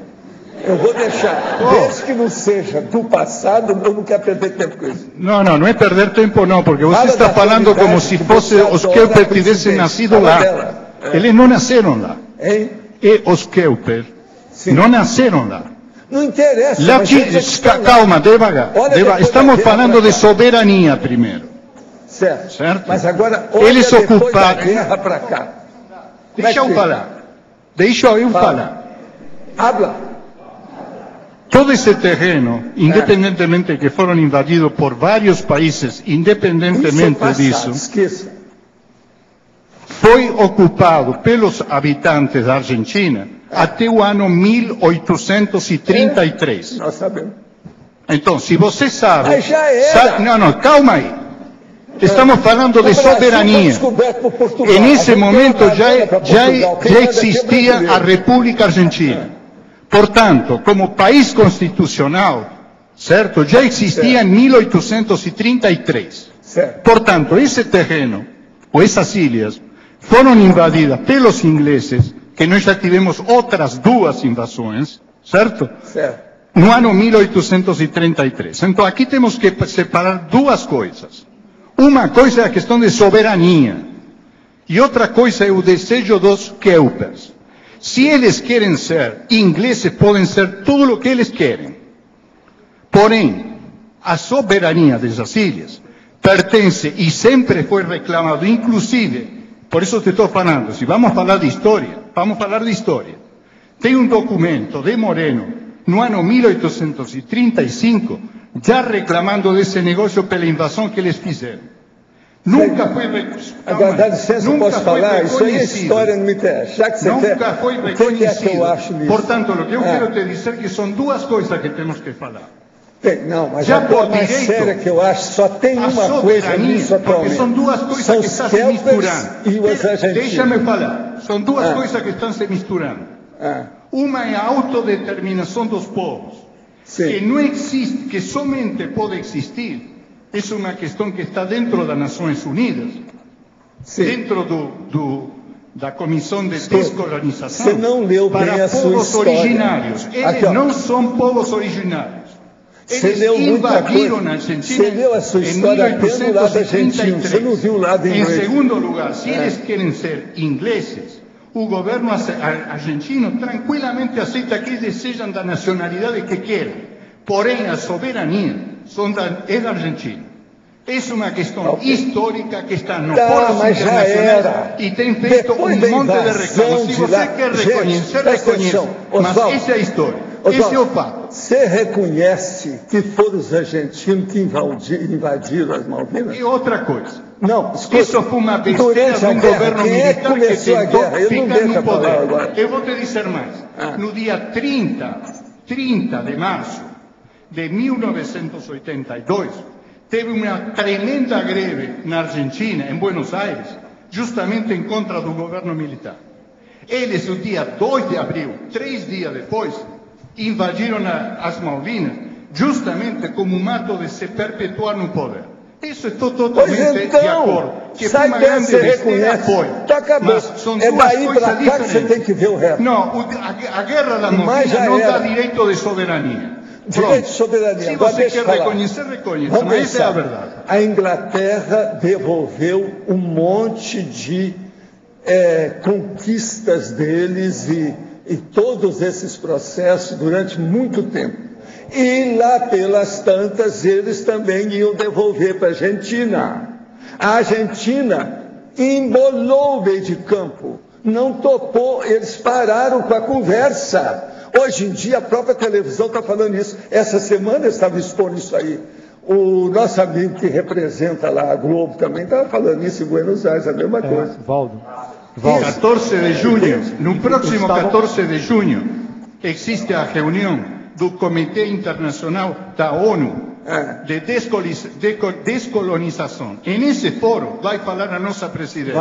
Eu vou deixar. Desde que não seja do passado, eu não quero perder tempo com isso. Não é perder tempo não, porque você está falando como se fosse os Kelper tivessem nascido lá. Eles não nasceram lá. Hein? E os Kelper não nasceram lá. Não interessa. Calma, devagar. Estamos falando de soberania primeiro. Certo. Mas agora, olha eles depois da guerra para cá. Deixa eu falar. Habla. Todo esse terreno, independentemente de que foram invadidos por vários países, independentemente disso, foi ocupado pelos habitantes da Argentina até o ano 1833. Nós sabemos. Então, se você sabe... Mas já era. Não, calma aí. Estamos falando de soberania. E nesse momento já existia a República Argentina. Portanto, como país constitucional, certo? Já existia em 1833. Certo. Portanto, esse terreno, ou essas ilhas, foram invadidas pelos ingleses, que nós já tivemos outras 2 invasões, certo? Certo. No ano 1833. Então aqui temos que separar 2 coisas. Uma coisa é a questão de soberania, e outra coisa é o desejo dos Keupers. Se eles querem ser ingleses, podem ser tudo o que eles querem. Porém, a soberania dessas ilhas pertence e sempre foi reclamado, inclusive, por isso te estou falando, se vamos falar de história, vamos falar de história. Tem um documento de Moreno, no ano 1835, já reclamando desse negócio pela invasão que eles fizeram. Nunca foi reconhecido. Agora, dá licença, eu posso falar? Isso aí é história, não me interessa. Já que você nunca foi reconhecido. O que é que eu acho nisso? Portanto, o que eu quero te dizer é que são 2 coisas que temos que falar. Não, mas já a coisa mais séria que eu acho, só tem uma coisa nisso atualmente. Porque são 2 coisas são que estão se misturando. E os argentinos. Deixa-me falar. São 2 coisas que estão se misturando. Uma é a autodeterminação dos povos, que não existe, que somente pode existir. É uma questão que está dentro das Nações Unidas, dentro da Comissão de Descolonização. Você não leu bem para a sua povos história. originários. Eles Aqui, não são povos originários. Você Eles leu muita invadiram coisa. a Argentina. Você leu a sua história apenas no lado argentino. Você não viu o lado inglês. Em segundo lugar, se eles querem ser ingleses, o governo argentino tranquilamente aceita que eles sejam da nacionalidade que queiram. Porém, a soberania é da Argentina. É uma questão histórica que está no fórum internacional e tem feito um monte de reclamos. Se você quer reconhecer, reconheça. Mas essa é a história. Esse é o fato. Você reconhece que foram os argentinos que invadiram as Malvinas? E outra coisa. Não, escuta, isso foi uma besteira de um governo militar que tentou ficar no poder. Eu vou te dizer mais. No dia 30 de março de 1982, teve uma tremenda greve na Argentina, em Buenos Aires, justamente em contra do governo militar. Eles, no dia 2 de abril, 3 dias depois, invadiram as Malvinas, justamente como um ato de se perpetuar no poder. Isso estou totalmente de acordo. Que foi uma grande besteira, foi. Mas são 2 coisas diferentes. Que você tem que ver o resto. Não, a guerra da Malvinas não dá direito de soberania. Direito de soberania. Se você quer reconhecer, reconheça. Mas essa é a verdade. A Inglaterra devolveu um monte de conquistas deles e todos esses processos durante muito tempo. E lá pelas tantas, eles também iam devolver para a Argentina. A Argentina embolou o meio de campo, não topou, eles pararam com a conversa. Hoje em dia, a própria televisão está falando isso. Essa semana eu estava expondo isso aí. O nosso amigo que representa lá a Globo também estava falando isso em Buenos Aires, a mesma coisa. Valdo. 14 de junho, no próximo 14 de junho, existe a reunião do Comitê Internacional da ONU de Descolonização. E nesse fórum vai falar a nossa presidente.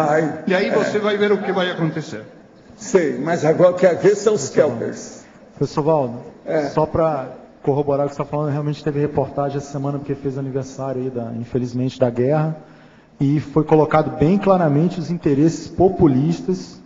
E aí você vai ver o que vai acontecer. Sei, mas agora o que ver são os Kelpers. Professor Valdo, só para corroborar o que você está falando, realmente teve reportagem essa semana, porque fez aniversário aí, infelizmente, da guerra, e foi colocado bem claramente os interesses populistas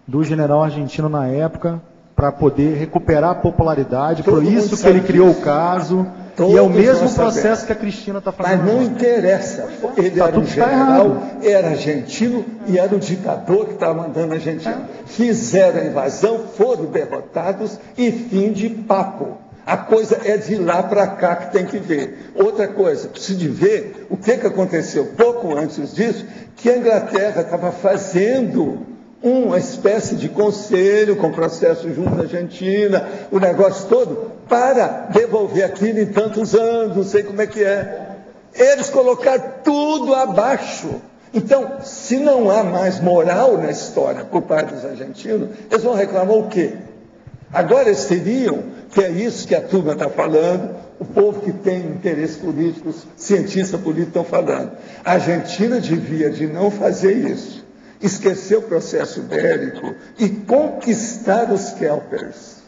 do general argentino na época, para poder recuperar a popularidade, por isso que ele criou o caso, e é o mesmo processo que a Cristina está fazendo. Mas não interessa, ele era um general, era argentino e era o ditador que estava mandando a Argentina. Fizeram a invasão, foram derrotados e fim de papo. A coisa é de lá para cá que tem que ver. Outra coisa, precisa de ver o que aconteceu pouco antes disso, que a Inglaterra estava fazendo uma espécie de conselho com processo junto à Argentina, o negócio todo, para devolver aquilo em tantos anos, não sei como é que é. Eles colocaram tudo abaixo. Então, se não há mais moral na história por parte dos argentinos, eles vão reclamar o quê? Agora eles teriam, que é isso que a turma está falando, o povo que tem interesse político, os cientistas políticos estão falando. A Argentina devia de não fazer isso, esquecer o processo bélico e conquistar os Kelpers.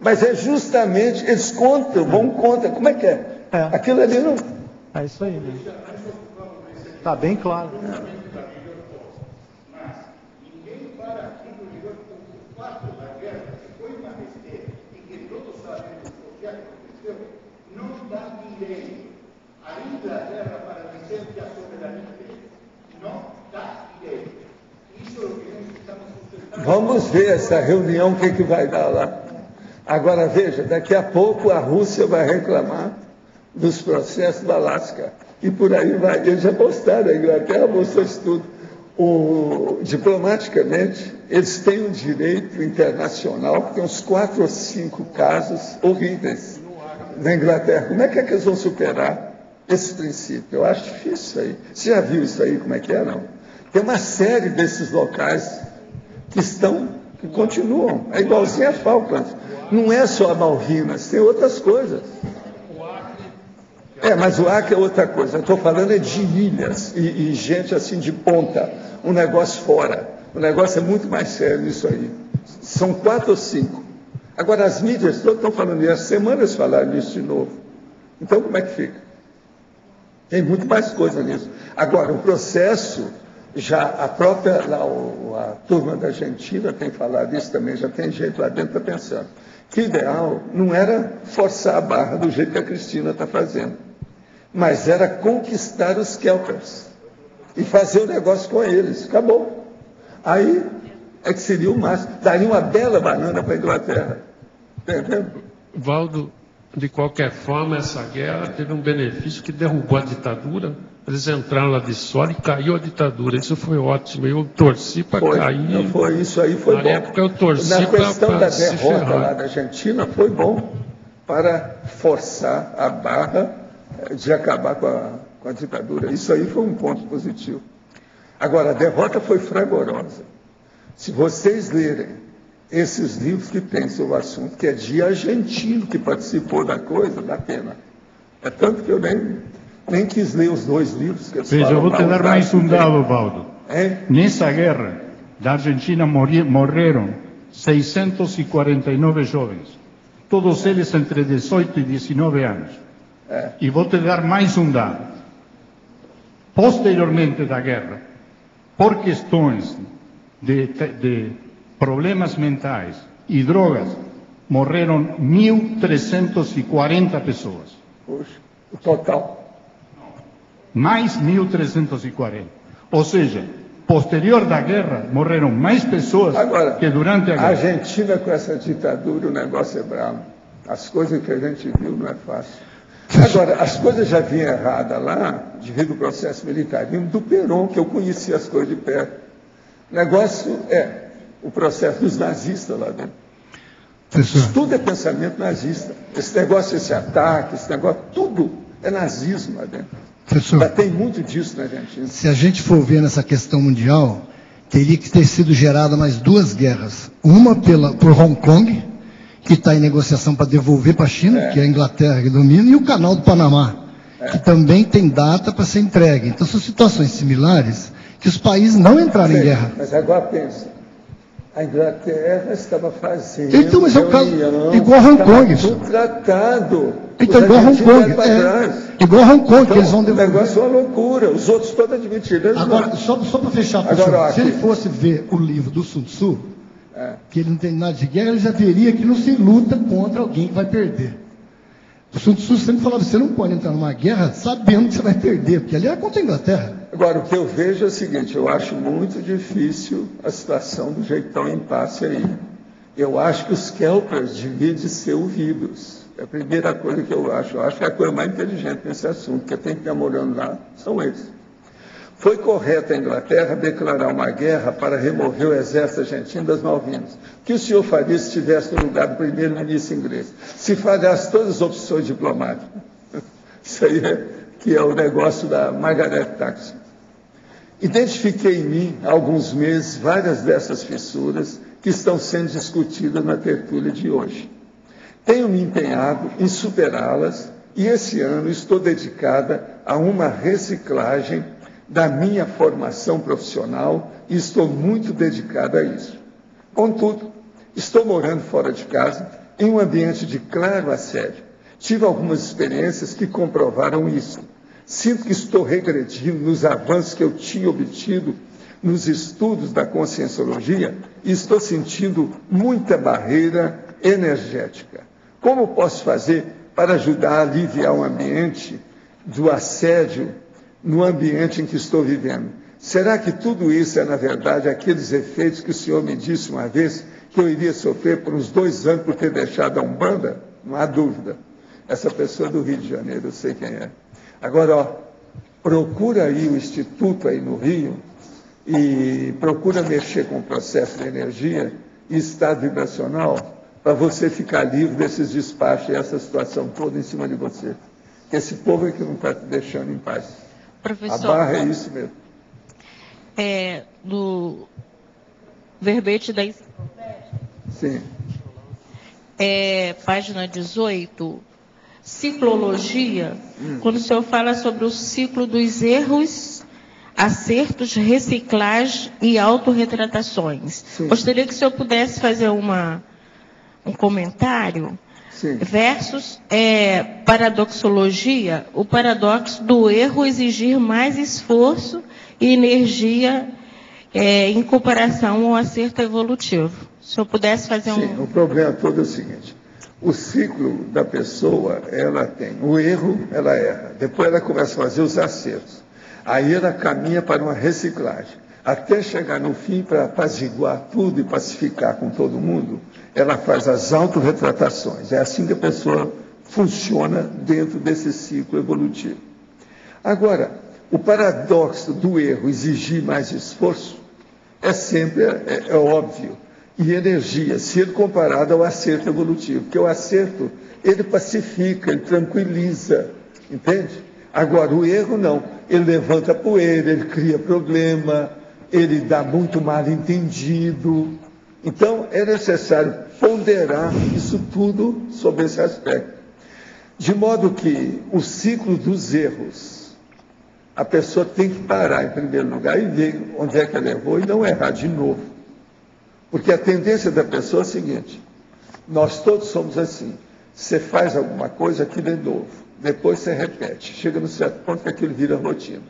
Mas é justamente, eles vão contra, como é que é? Aquilo ali não... É isso aí, né? Está bem claro. não dá direito à Inglaterra para dizer que a soberania dele. Não dá direito. Isso é o que nós estamos sustentando. Vamos ver essa reunião, o que vai dar lá. Agora, veja, daqui a pouco a Rússia vai reclamar dos processos da Alasca. E por aí vai. Eles já postaram, a Inglaterra mostrou isso tudo. Diplomaticamente, eles têm um direito internacional, tem uns 4 ou 5 casos horríveis na Inglaterra. Como é que eles vão superar esse princípio? Eu acho difícil isso aí. Você já viu isso aí, como é que é, não? Tem uma série desses locais que continuam. É igualzinho a Falklands. Não é só a Malvinas, tem outras coisas. Mas o Acre é outra coisa. Eu estou falando de ilhas e gente assim de ponta. Um negócio fora. O negócio é muito mais sério nisso aí. São 4 ou 5. Agora, as mídias todas estão falando isso. Há semanas falaram isso de novo. Então, como é que fica? Tem muito mais coisa nisso. Agora, o processo, já a própria, a turma da Argentina tem falado isso também, já tem gente lá dentro que está pensando que o ideal não era forçar a barra do jeito que a Cristina está fazendo, mas era conquistar os kelpers e fazer o negócio com eles. Acabou. Aí é que seria o máximo. Daria uma bela banana para a Inglaterra. Entendeu? Valdo, de qualquer forma, essa guerra teve um benefício que derrubou a ditadura. Eles entraram lá de fora e caiu a ditadura. Isso foi ótimo. Eu torci para cair. Foi isso aí, foi bom. Na época eu torci para se ferrar. Na questão da derrota lá da Argentina, foi bom para forçar a barra de acabar com a ditadura. Isso aí foi um ponto positivo. Agora, a derrota foi fragorosa. Se vocês lerem esses livros que tem sobre o assunto, que é de argentino que participou da coisa, dá pena. É tanto que eu nem quis ler os 2 livros que eles falam. Eu vou te dar mais um dado, Valdo. Nessa guerra da Argentina morreram 649 jovens, todos eles entre 18 e 19 anos. E vou te dar mais um dado. Posteriormente da guerra, por questões de problemas mentais e drogas, morreram 1.340 pessoas. Puxa, o total. Mais 1.340. Ou seja, posterior da guerra, morreram mais pessoas que durante a guerra. A Argentina, com essa ditadura, o negócio é bravo. As coisas que a gente viu não é fácil. Agora, as coisas já vinham erradas lá, devido ao processo militar, vindo do Perón, que eu conhecia as coisas de perto. O negócio é o processo dos nazistas lá dentro. Isso tudo é pensamento nazista. Esse negócio, esse ataque, esse negócio, tudo é nazismo lá dentro. Professor, já tem muito disso na Argentina. Se a gente for ver nessa questão mundial, teria que ter sido gerada mais 2 guerras. Uma por Hong Kong, que está em negociação para devolver para a China, que é a Inglaterra que domina, e o Canal do Panamá, que também tem data para ser entregue. Então, são situações similares que os países não entraram em guerra. Mas agora pensa, a Inglaterra estava fazendo então, mas é o caso igual a Hong Kong. Tudo tratado. Então, igual a Hong Kong. Igual a Hong Kong, então, que eles vão devolver. O negócio é uma loucura. Os outros todos admitiram. Agora, só para fechar, professor, se ele fosse ver o livro do Sun Tzu, que ele não tem nada de guerra, ele já veria que não se luta contra alguém que vai perder. O Sun Tzu sempre falava, você não pode entrar numa guerra sabendo que você vai perder, porque ali é contra a Inglaterra. Agora, o que eu vejo é o seguinte, eu acho muito difícil a situação do jeitão impasse aí. Eu acho que os kelpers deviam de ser ouvidos. É a primeira coisa que eu acho. Eu acho que é a coisa mais inteligente nesse assunto, que tem que estar morando lá, são eles. Foi correto a Inglaterra declarar uma guerra para remover o exército argentino das Malvinas. O que o senhor faria se estivesse no lugar do primeiro-ministro inglês? Se falhasse todas as opções diplomáticas. Isso aí que é o negócio da Margaret Thatcher. Identifiquei em mim, há alguns meses, várias dessas fissuras que estão sendo discutidas na tertúlia de hoje. Tenho me empenhado em superá-las e esse ano estou dedicada a uma reciclagem da minha formação profissional e estou muito dedicada a isso. Contudo, estou morando fora de casa, em um ambiente de claro assédio. Tive algumas experiências que comprovaram isso. Sinto que estou regredindo nos avanços que eu tinha obtido nos estudos da conscienciologia e estou sentindo muita barreira energética. Como posso fazer para ajudar a aliviar o ambiente do assédio no ambiente em que estou vivendo? Será que tudo isso é, na verdade, aqueles efeitos que o senhor me disse uma vez que eu iria sofrer por uns 2 anos por ter deixado a Umbanda? Não há dúvida. Essa pessoa é do Rio de Janeiro, eu sei quem é. Agora, ó, procura aí o Instituto aí no Rio e procura mexer com o processo de energia e estado vibracional para você ficar livre desses despachos e essa situação toda em cima de você. Esse povo é que não está te deixando em paz. Professor, a barra é isso mesmo. Do verbete da enciclopédia. Sim. Página 18, ciclologia, quando o senhor fala sobre o ciclo dos erros, acertos, reciclagem e autorretratações. Sim. Gostaria que o senhor pudesse fazer um comentário. Sim. Versus paradoxologia, o paradoxo do erro exigir mais esforço e energia em comparação ao acerto evolutivo. Se eu pudesse fazer Sim, o problema todo é o seguinte: o ciclo da pessoa, ela tem o erro, ela erra, depois ela começa a fazer os acertos, aí ela caminha para uma reciclagem, até chegar no fim para apaziguar tudo e pacificar com todo mundo, ela faz as autorretratações. É assim que a pessoa funciona dentro desse ciclo evolutivo. Agora, o paradoxo do erro exigir mais esforço é sempre óbvio. E energia, se ele comparado ao acerto evolutivo, porque o acerto, ele pacifica, ele tranquiliza, entende? Agora, o erro não, ele levanta poeira, ele cria problema, ele dá muito mal entendido. Então, é necessário ponderar isso tudo sobre esse aspecto. De modo que o ciclo dos erros, a pessoa tem que parar em primeiro lugar e ver onde é que ela errou e não errar de novo. Porque a tendência da pessoa é a seguinte: nós todos somos assim. Você faz alguma coisa, aquilo é novo. Depois você repete. Chega no certo ponto que aquilo vira rotina.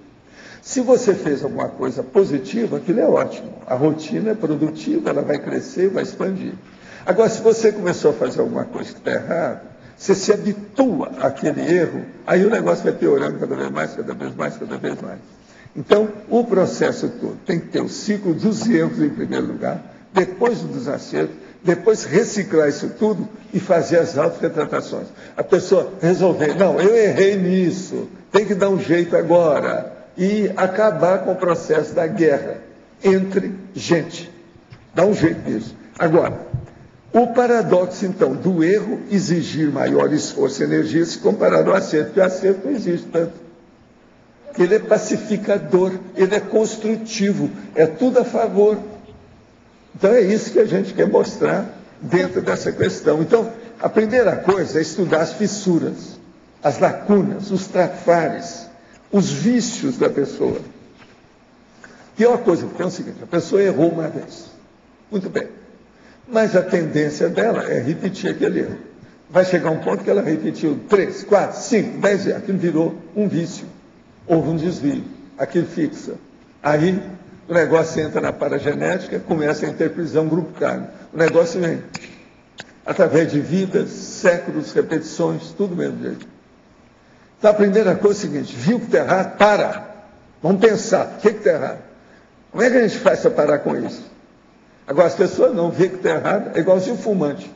Se você fez alguma coisa positiva, aquilo é ótimo. A rotina é produtiva, ela vai crescer, vai expandir. Agora, se você começou a fazer alguma coisa que está errada, você se habitua àquele erro, aí o negócio vai piorando cada vez mais, cada vez mais, cada vez mais. Então, o processo todo tem que ter o ciclo dos erros em primeiro lugar, depois dos acertos, depois reciclar isso tudo e fazer as autorretratações. A pessoa resolver, não, eu errei nisso, tem que dar um jeito agora. E acabar com o processo da guerra entre gente. Dá um jeito nisso. Agora, o paradoxo, então, do erro exigir maior esforço e energia se comparado ao acerto, porque o acerto não existe tanto. Ele é pacificador, ele é construtivo, é tudo a favor. Então é isso que a gente quer mostrar dentro dessa questão. Então, a primeira coisa é estudar as fissuras, as lacunas, os trafares, os vícios da pessoa. Pior coisa que tem é o seguinte: a pessoa errou uma vez. Muito bem. Mas a tendência dela é repetir aquele erro. Vai chegar um ponto que ela repetiu 3, 4, 5, 10 vezes. Aquilo virou um vício. Houve um desvio. Aquilo fixa. Aí o negócio entra na paragenética, começa a interprisão grupo carne. O negócio vem através de vidas, séculos, repetições, tudo do mesmo jeito. Então, a primeira coisa é o seguinte: viu que está errado? Para. Vamos pensar, o que está errado? Como é que a gente faz para parar com isso? Agora, as pessoas não veem que está errado, é igualzinho fumante.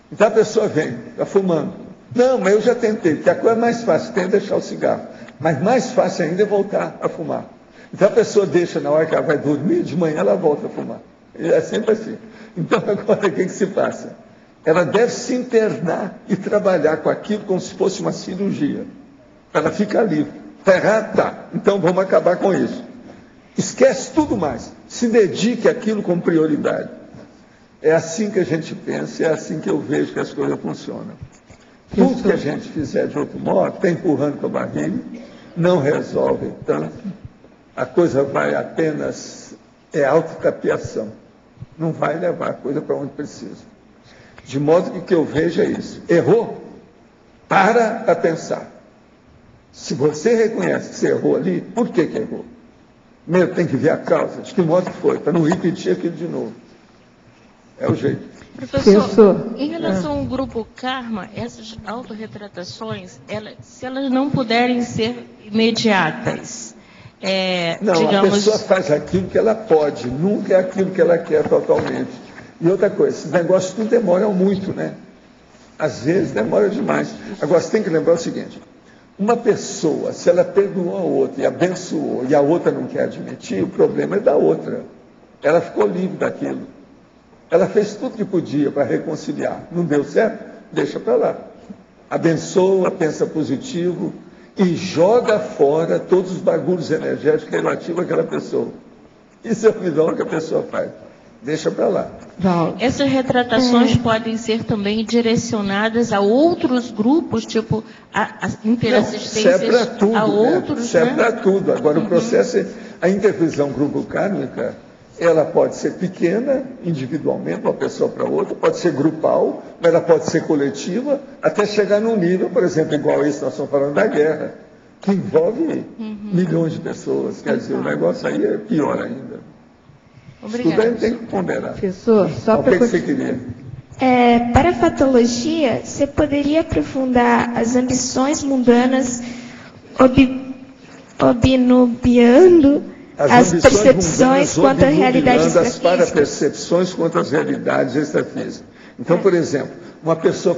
Então, a pessoa vem, está fumando. Não, mas eu já tentei, porque a coisa mais fácil tem é deixar o cigarro. Mas mais fácil ainda é voltar a fumar. Então, a pessoa deixa na hora que ela vai dormir, de manhã ela volta a fumar. É sempre assim. Então, agora, o que se passa? Ela deve se internar e trabalhar com aquilo como se fosse uma cirurgia. Para ela ficar livre. Está errado? Tá. Então vamos acabar com isso. Esquece tudo mais. Se dedique àquilo com prioridade. É assim que a gente pensa, é assim que eu vejo que as coisas funcionam. Tudo que a gente fizer de outro modo, está empurrando com a barriga, não resolve tanto. A coisa vai apenas, autotapiação. Não vai levar a coisa para onde precisa. De modo que o que eu vejo é isso. Errou? Para pensar. Se você reconhece que você errou ali, por que errou? Primeiro tem que ver a causa, de que modo foi, para não repetir aquilo de novo. É o jeito. Professor, em relação ao grupo Karma, essas autorretratações, se elas não puderem ser imediatas, não, digamos... a pessoa faz aquilo que ela pode, nunca é aquilo que ela quer totalmente. E outra coisa, esses negócios tudo demoram muito, né? Às vezes demora demais. Agora, você tem que lembrar o seguinte, uma pessoa, se ela perdoou a outra e abençoou, e a outra não quer admitir, o problema é da outra. Ela ficou livre daquilo. Ela fez tudo que podia para reconciliar. Não deu certo? Deixa para lá. Abençoa, pensa positivo e joga fora todos os bagulhos energéticos relativos àquela pessoa. Isso é o melhor que a pessoa faz. Deixa para lá. Essas retratações podem ser também direcionadas a outros grupos, tipo a interassistência a outros, Isso é para tudo. Agora, o processo, a intervisão grupo kármica, ela pode ser pequena, individualmente, uma pessoa para outra, pode ser grupal, mas ela pode ser coletiva, até chegar num nível, por exemplo, igual esse, nós estamos falando da guerra, que envolve milhões de pessoas. Quer dizer, o negócio aí é pior ainda. Obrigada. Tudo aí tem que ponderar. Professor, só para... O que você queria? Para a fatologia, você poderia aprofundar as ambições mundanas obnubiando as percepções quanto à realidade extrafísica. As parapercepções quanto às realidades extrafísicas. Então, por exemplo, uma pessoa,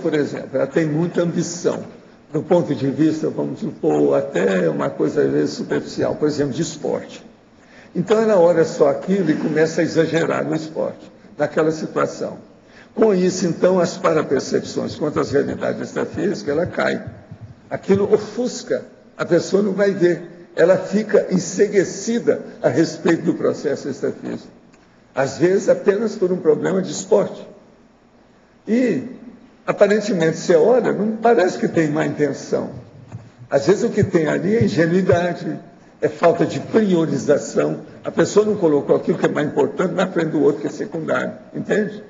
ela tem muita ambição, do ponto de vista, vamos supor, até uma coisa às vezes superficial, por exemplo, de esporte. Então, ela olha só aquilo e começa a exagerar no esporte, naquela situação. Com isso, então, as parapercepções quanto às realidades extrafísicas, ela cai. Aquilo ofusca, a pessoa não vai ver. Ela fica enceguecida a respeito do processo extrafísico. Às vezes, apenas por um problema de esporte. E, aparentemente, você olha, não parece que tem má intenção. Às vezes, o que tem ali é ingenuidade, é falta de priorização. A pessoa não colocou aquilo que é mais importante na frente do outro, que é secundário. Entende?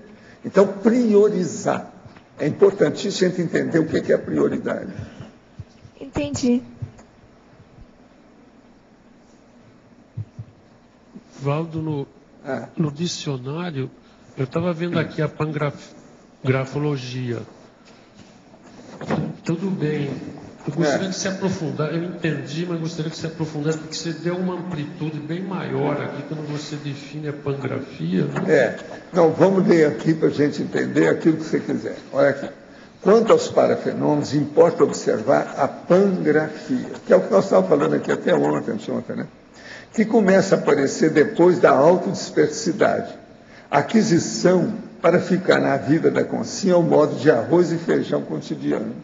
Então, priorizar. É importantíssimo a gente entender o que é a prioridade. Entendi. Valdo, no dicionário, eu estava vendo aqui a pangrafologia. Tudo bem. Eu gostaria que se aprofundar, eu entendi, mas gostaria que se aprofundasse, porque você deu uma amplitude bem maior aqui quando você define a pangrafia. Né? Não, vamos ler aqui para a gente entender aquilo que você quiser. Olha aqui. Quanto aos parafenômenos, importa observar a pangrafia, que é o que nós estávamos falando aqui até ontem, né? Que começa a aparecer depois da autodispersidade. A aquisição para ficar na vida da consciência ao modo de arroz e feijão cotidiano.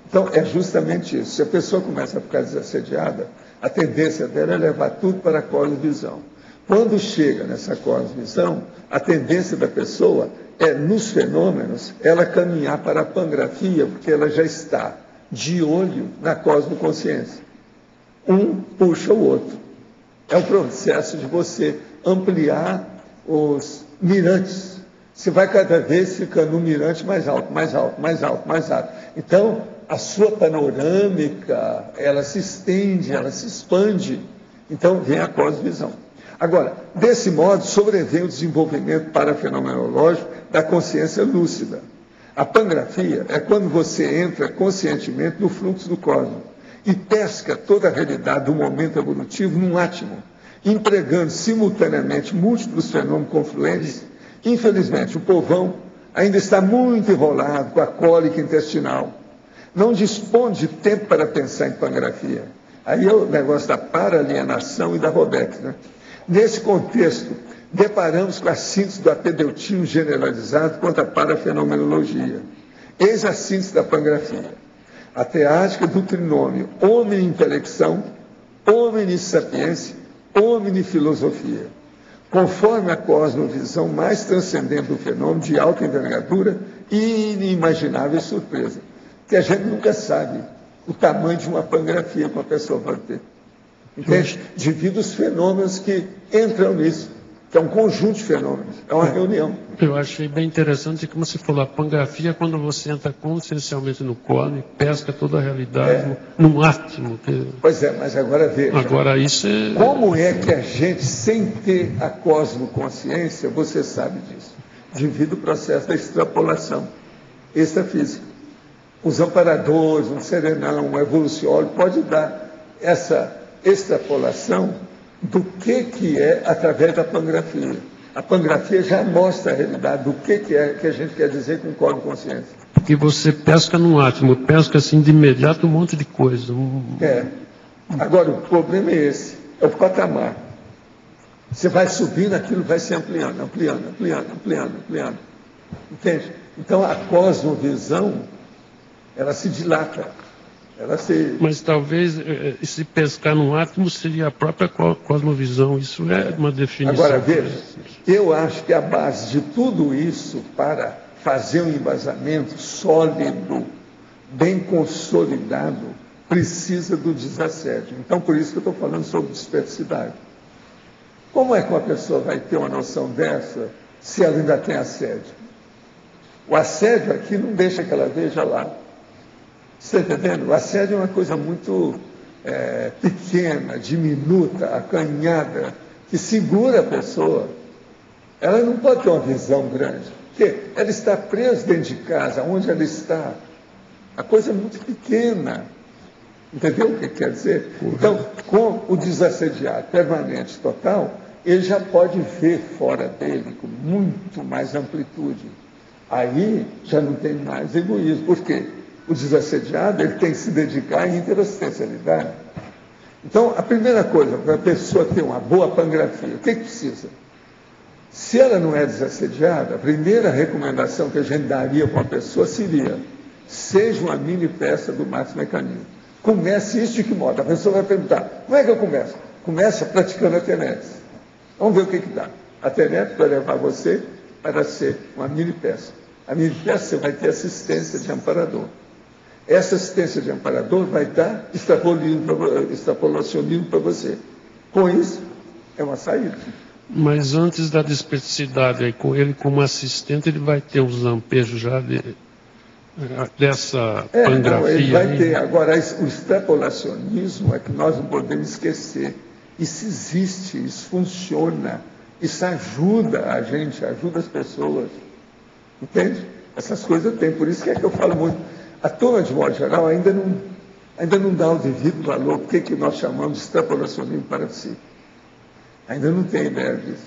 Então, é justamente isso. Se a pessoa começa a ficar desassediada, a tendência dela é levar tudo para a cosmovisão. Quando chega nessa cosmovisão, a tendência da pessoa é, nos fenômenos, ela caminhar para a pangrafia, porque ela já está de olho na cosmoconsciência. Um puxa o outro. É um processo de você ampliar os mirantes. Você vai cada vez ficando um mirante mais alto, mais alto, mais alto, mais alto. Então, a sua panorâmica, ela se estende, ela se expande. Então, vem a cosmovisão. Agora, desse modo, sobrevém o desenvolvimento parafenomenológico da consciência lúcida. A pangrafia é quando você entra conscientemente no fluxo do cosmos e pesca toda a realidade do momento evolutivo num átomo, empregando simultaneamente múltiplos fenômenos confluentes. Infelizmente, o povão ainda está muito enrolado com a cólica intestinal. Não dispõe de tempo para pensar em pangrafia. Aí é o negócio da paralienação e da Robex, né? Nesse contexto, deparamos com a síntese do apedeutismo generalizado quanto à parafenomenologia. Eis a síntese da pangrafia. A teática do trinômio homem-intelecção, homem-sapiência, homem-filosofia. Conforme a cosmovisão mais transcendente do fenômeno de alta envergadura e inimaginável surpresa, que a gente nunca sabe o tamanho de uma pangrafia que uma pessoa pode ter. Entende? Devido aos fenômenos que entram nisso, que é um conjunto de fenômenos, é uma reunião. Eu achei bem interessante, como você falou, a pangrafia é quando você entra consciencialmente no cosmos e pesca toda a realidade num átomo. Pois é, mas agora veja. Agora isso Como é que a gente, sem ter a cosmoconsciência, você sabe disso? devido ao processo da extrapolação extrafísica. Os amparadores, um serenão, um evoluciólogo, pode dar essa extrapolação do que é através da pangrafia. A pangrafia já mostra a realidade do que é que a gente quer dizer com código de consciência. Porque você pesca num átomo, pesca assim de imediato um monte de coisa. Agora, o problema é esse, é o patamar. Você vai subindo, aquilo vai se ampliando. Entende? Então, a cosmovisão, ela se dilata. Mas talvez, se pescar num átomo, seria a própria cosmovisão. Isso é uma definição. Agora, veja, eu acho que a base de tudo isso, para fazer um embasamento sólido, bem consolidado, precisa do desassédio. Então, por isso que eu estou falando sobre dispersidade. Como é que uma pessoa vai ter uma noção dessa se ela ainda tem assédio? O assédio aqui não deixa que ela veja lá. Você está entendendo? O assédio é uma coisa muito pequena, diminuta, acanhada, que segura a pessoa. Ela não pode ter uma visão grande, porque ela está presa dentro de casa, onde ela está. A coisa é muito pequena. Entendeu o que quer dizer? Então, com o desassediado permanente total, ele já pode ver fora dele com muito mais amplitude. Aí já não tem mais egoísmo. Por quê? O desassediado ele tem que se dedicar à interassistencialidade. Então, a primeira coisa, para a pessoa ter uma boa pangrafia, o que precisa? Se ela não é desassediada, a primeira recomendação que a gente daria para uma pessoa seria: seja uma mini peça do Max Mecanismo. Comece isso de que modo? A pessoa vai perguntar: como é que eu começo? Começa praticando a TENEPS. Vamos ver o que dá. A TENEPS vai levar você para ser uma mini peça. A mini peça você vai ter assistência de amparador. Essa assistência de amparador vai dar extrapolacionismo para você. Com isso, é uma saída. Mas antes da dispersidade, com ele como assistente, ele vai ter uns lampejos já dessa pangrafia. Não, ele vai ter. Agora, o extrapolacionismo é que nós não podemos esquecer. Isso existe, isso funciona, isso ajuda a gente, ajuda as pessoas. Entende? Essas coisas tem, por isso que eu falo muito. A turma, de modo geral, ainda não dá o devido valor, o que nós chamamos de extrapolacionismo parapsíquico. Ainda não tem ideia disso.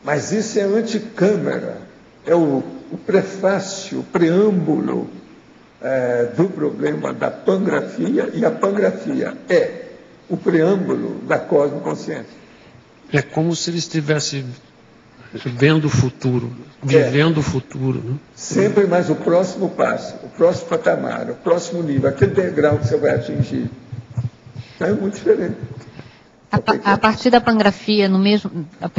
Mas isso é anticâmara, é o prefácio, o preâmbulo do problema da pangrafia, e a pangrafia é o preâmbulo da cosmoconsciência. É como se ele estivesse vendo o futuro, vivendo o futuro. Né? Sempre mais o próximo passo, o próximo patamar, o próximo nível, aquele degrau que você vai atingir. Então é muito diferente. A partir da pangrafia,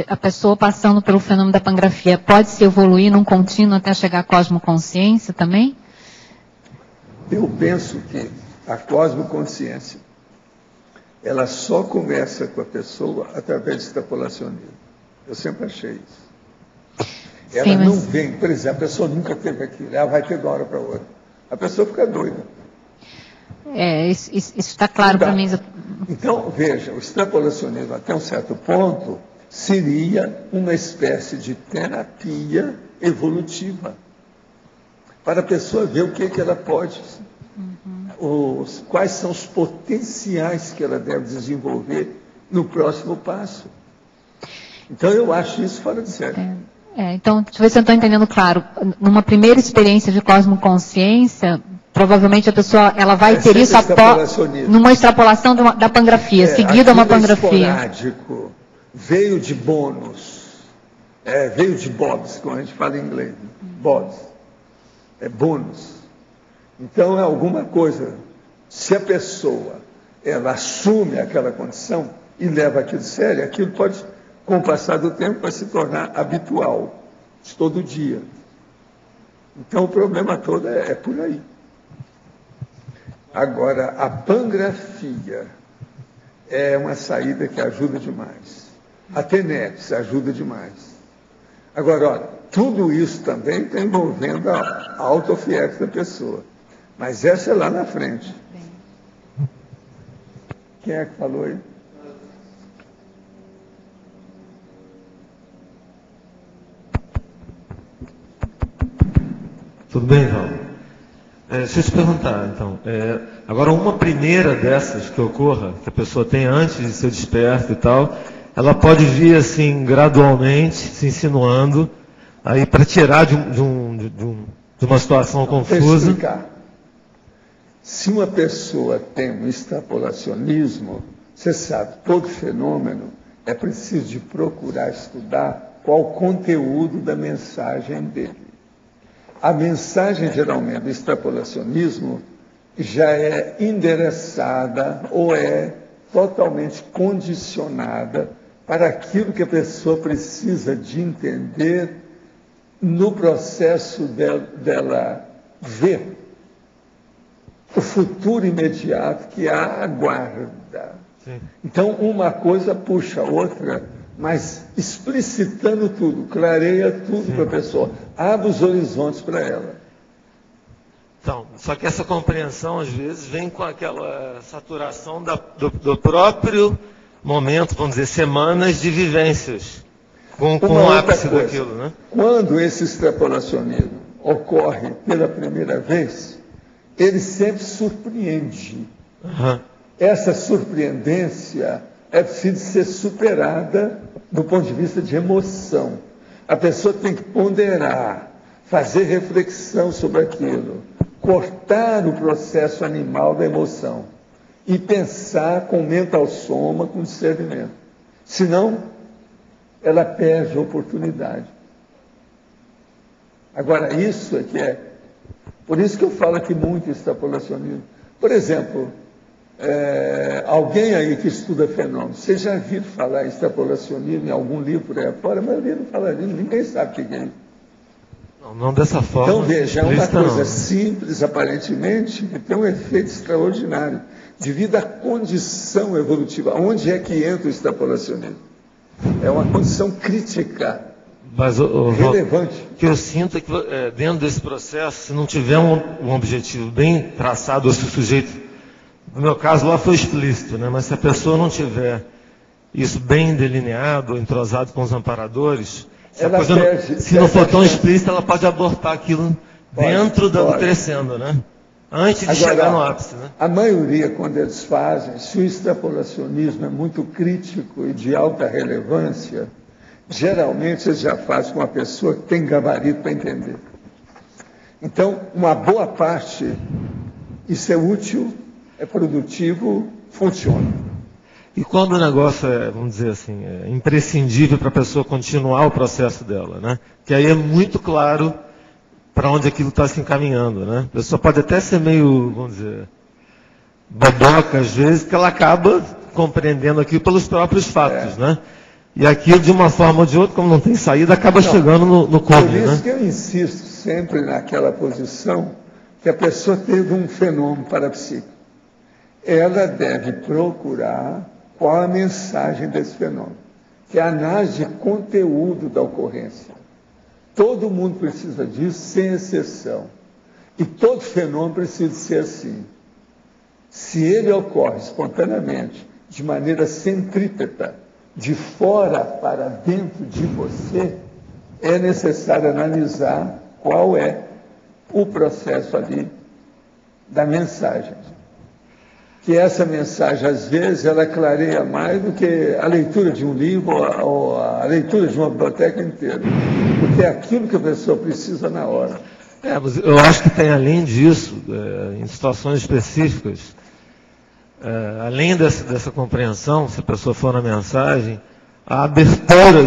a pessoa passando pelo fenômeno da pangrafia, pode se evoluir num contínuo até chegar à cosmoconsciência também? Eu penso que a cosmoconsciência, ela só começa com a pessoa através de extrapolacionismo. Eu sempre achei isso. Ela não vem, por exemplo, a pessoa nunca teve aquilo, ela vai ter de uma hora para outra. A pessoa fica doida. Isso está claro para mim. Então, veja, o extrapolacionismo até um certo ponto seria uma espécie de terapia evolutiva para a pessoa ver o que ela pode, quais são os potenciais que ela deve desenvolver no próximo passo. Então, eu acho isso fora de série. Então, deixa eu ver se eu estou entendendo claro. Numa primeira experiência de cosmoconsciência, provavelmente a pessoa ela vai ter isso numa extrapolação da pangrafia, seguida a uma pangrafia. Esporádico, veio de bônus, veio de bobs, como a gente fala em inglês. Bobs, é bônus. Então é alguma coisa. Se a pessoa ela assume aquela condição e leva aquilo sério, aquilo pode, com o passar do tempo, vai se tornar habitual, de todo dia. Então o problema todo é por aí. Agora, a pangrafia é uma saída que ajuda demais. A TENEPS ajuda demais. Agora, olha, tudo isso também está envolvendo a autofiex da pessoa. Mas essa é lá na frente. Quem é que falou aí? tudo bem, João? Deixa eu te perguntar, então. Agora, uma primeira dessas que ocorra, que a pessoa tem antes de ser desperta e tal, ela pode vir assim, gradualmente, se insinuando, aí para tirar de uma situação confusa. Vou explicar. Se uma pessoa tem um extrapolacionismo, você sabe, todo fenômeno é preciso de procurar estudar qual o conteúdo da mensagem dele. A mensagem, geralmente, do extrapolacionismo já é endereçada ou é totalmente condicionada para aquilo que a pessoa precisa de entender no processo dela ver o futuro imediato que a aguarda. Sim. Então, uma coisa puxa a outra, mas explicitando tudo, clareia tudo para a pessoa, abre os horizontes para ela. Então, só que essa compreensão, às vezes, vem com aquela saturação do próprio momento, vamos dizer, semanas de vivências, com o ápice daquilo, né? Quando esse extrapolacionismo ocorre pela primeira vez, ele sempre surpreende. Uhum. Essa surpreendência é preciso ser superada do ponto de vista de emoção. A pessoa tem que ponderar, fazer reflexão sobre aquilo, cortar o processo animal da emoção e pensar com mental soma, com discernimento. Senão, ela perde a oportunidade. Agora, isso é que é. Por isso que eu falo aqui muito extrapolacionismo. Por exemplo, alguém aí que estuda fenômenos, vocês já viram falar em extrapolacionismo em algum livro por aí fora? A maioria não fala disso, ninguém sabe o que é isso. Não dessa forma. Então, veja, é uma coisa simples, aparentemente, que tem um efeito extraordinário, devido à condição evolutiva. Onde é que entra o extrapolacionismo? É uma condição crítica, mas, relevante. O que eu sinto é que dentro desse processo, se não tiver um objetivo bem traçado, ou se o sujeito, no meu caso lá foi explícito, né? Mas se a pessoa não tiver isso bem delineado, entrosado com os amparadores, se não for tão explícito, ela pode abortar aquilo dentro do crescendo, né? Antes de chegar no ápice, né? A maioria, quando eles fazem, se o extrapolacionismo é muito crítico e de alta relevância, geralmente eles já fazem com uma pessoa que tem gabarito para entender. Então, uma boa parte, isso é útil, é produtivo, funciona. E quando o negócio é, vamos dizer assim, é imprescindível para a pessoa continuar o processo dela, né? Que aí é muito claro para onde aquilo está se encaminhando, né? A pessoa pode até ser meio, vamos dizer, boboca às vezes, que ela acaba compreendendo aquilo pelos próprios fatos, né? E aquilo, de uma forma ou de outra, como não tem saída, acaba chegando no corpo, né? Por isso que eu insisto sempre naquela posição que a pessoa teve um fenômeno parapsíquico. Ela deve procurar qual a mensagem desse fenômeno, que é a análise de conteúdo da ocorrência. Todo mundo precisa disso, sem exceção. E todo fenômeno precisa ser assim. Se ele ocorre espontaneamente, de maneira centrípeta, de fora para dentro de você, é necessário analisar qual é o processo ali da mensagem. Que essa mensagem, às vezes, ela clareia mais do que a leitura de um livro ou a leitura de uma biblioteca inteira. Porque é aquilo que a pessoa precisa na hora. Mas eu acho que tem, além disso, em situações específicas, além dessa compreensão, se a pessoa for na mensagem, a abertura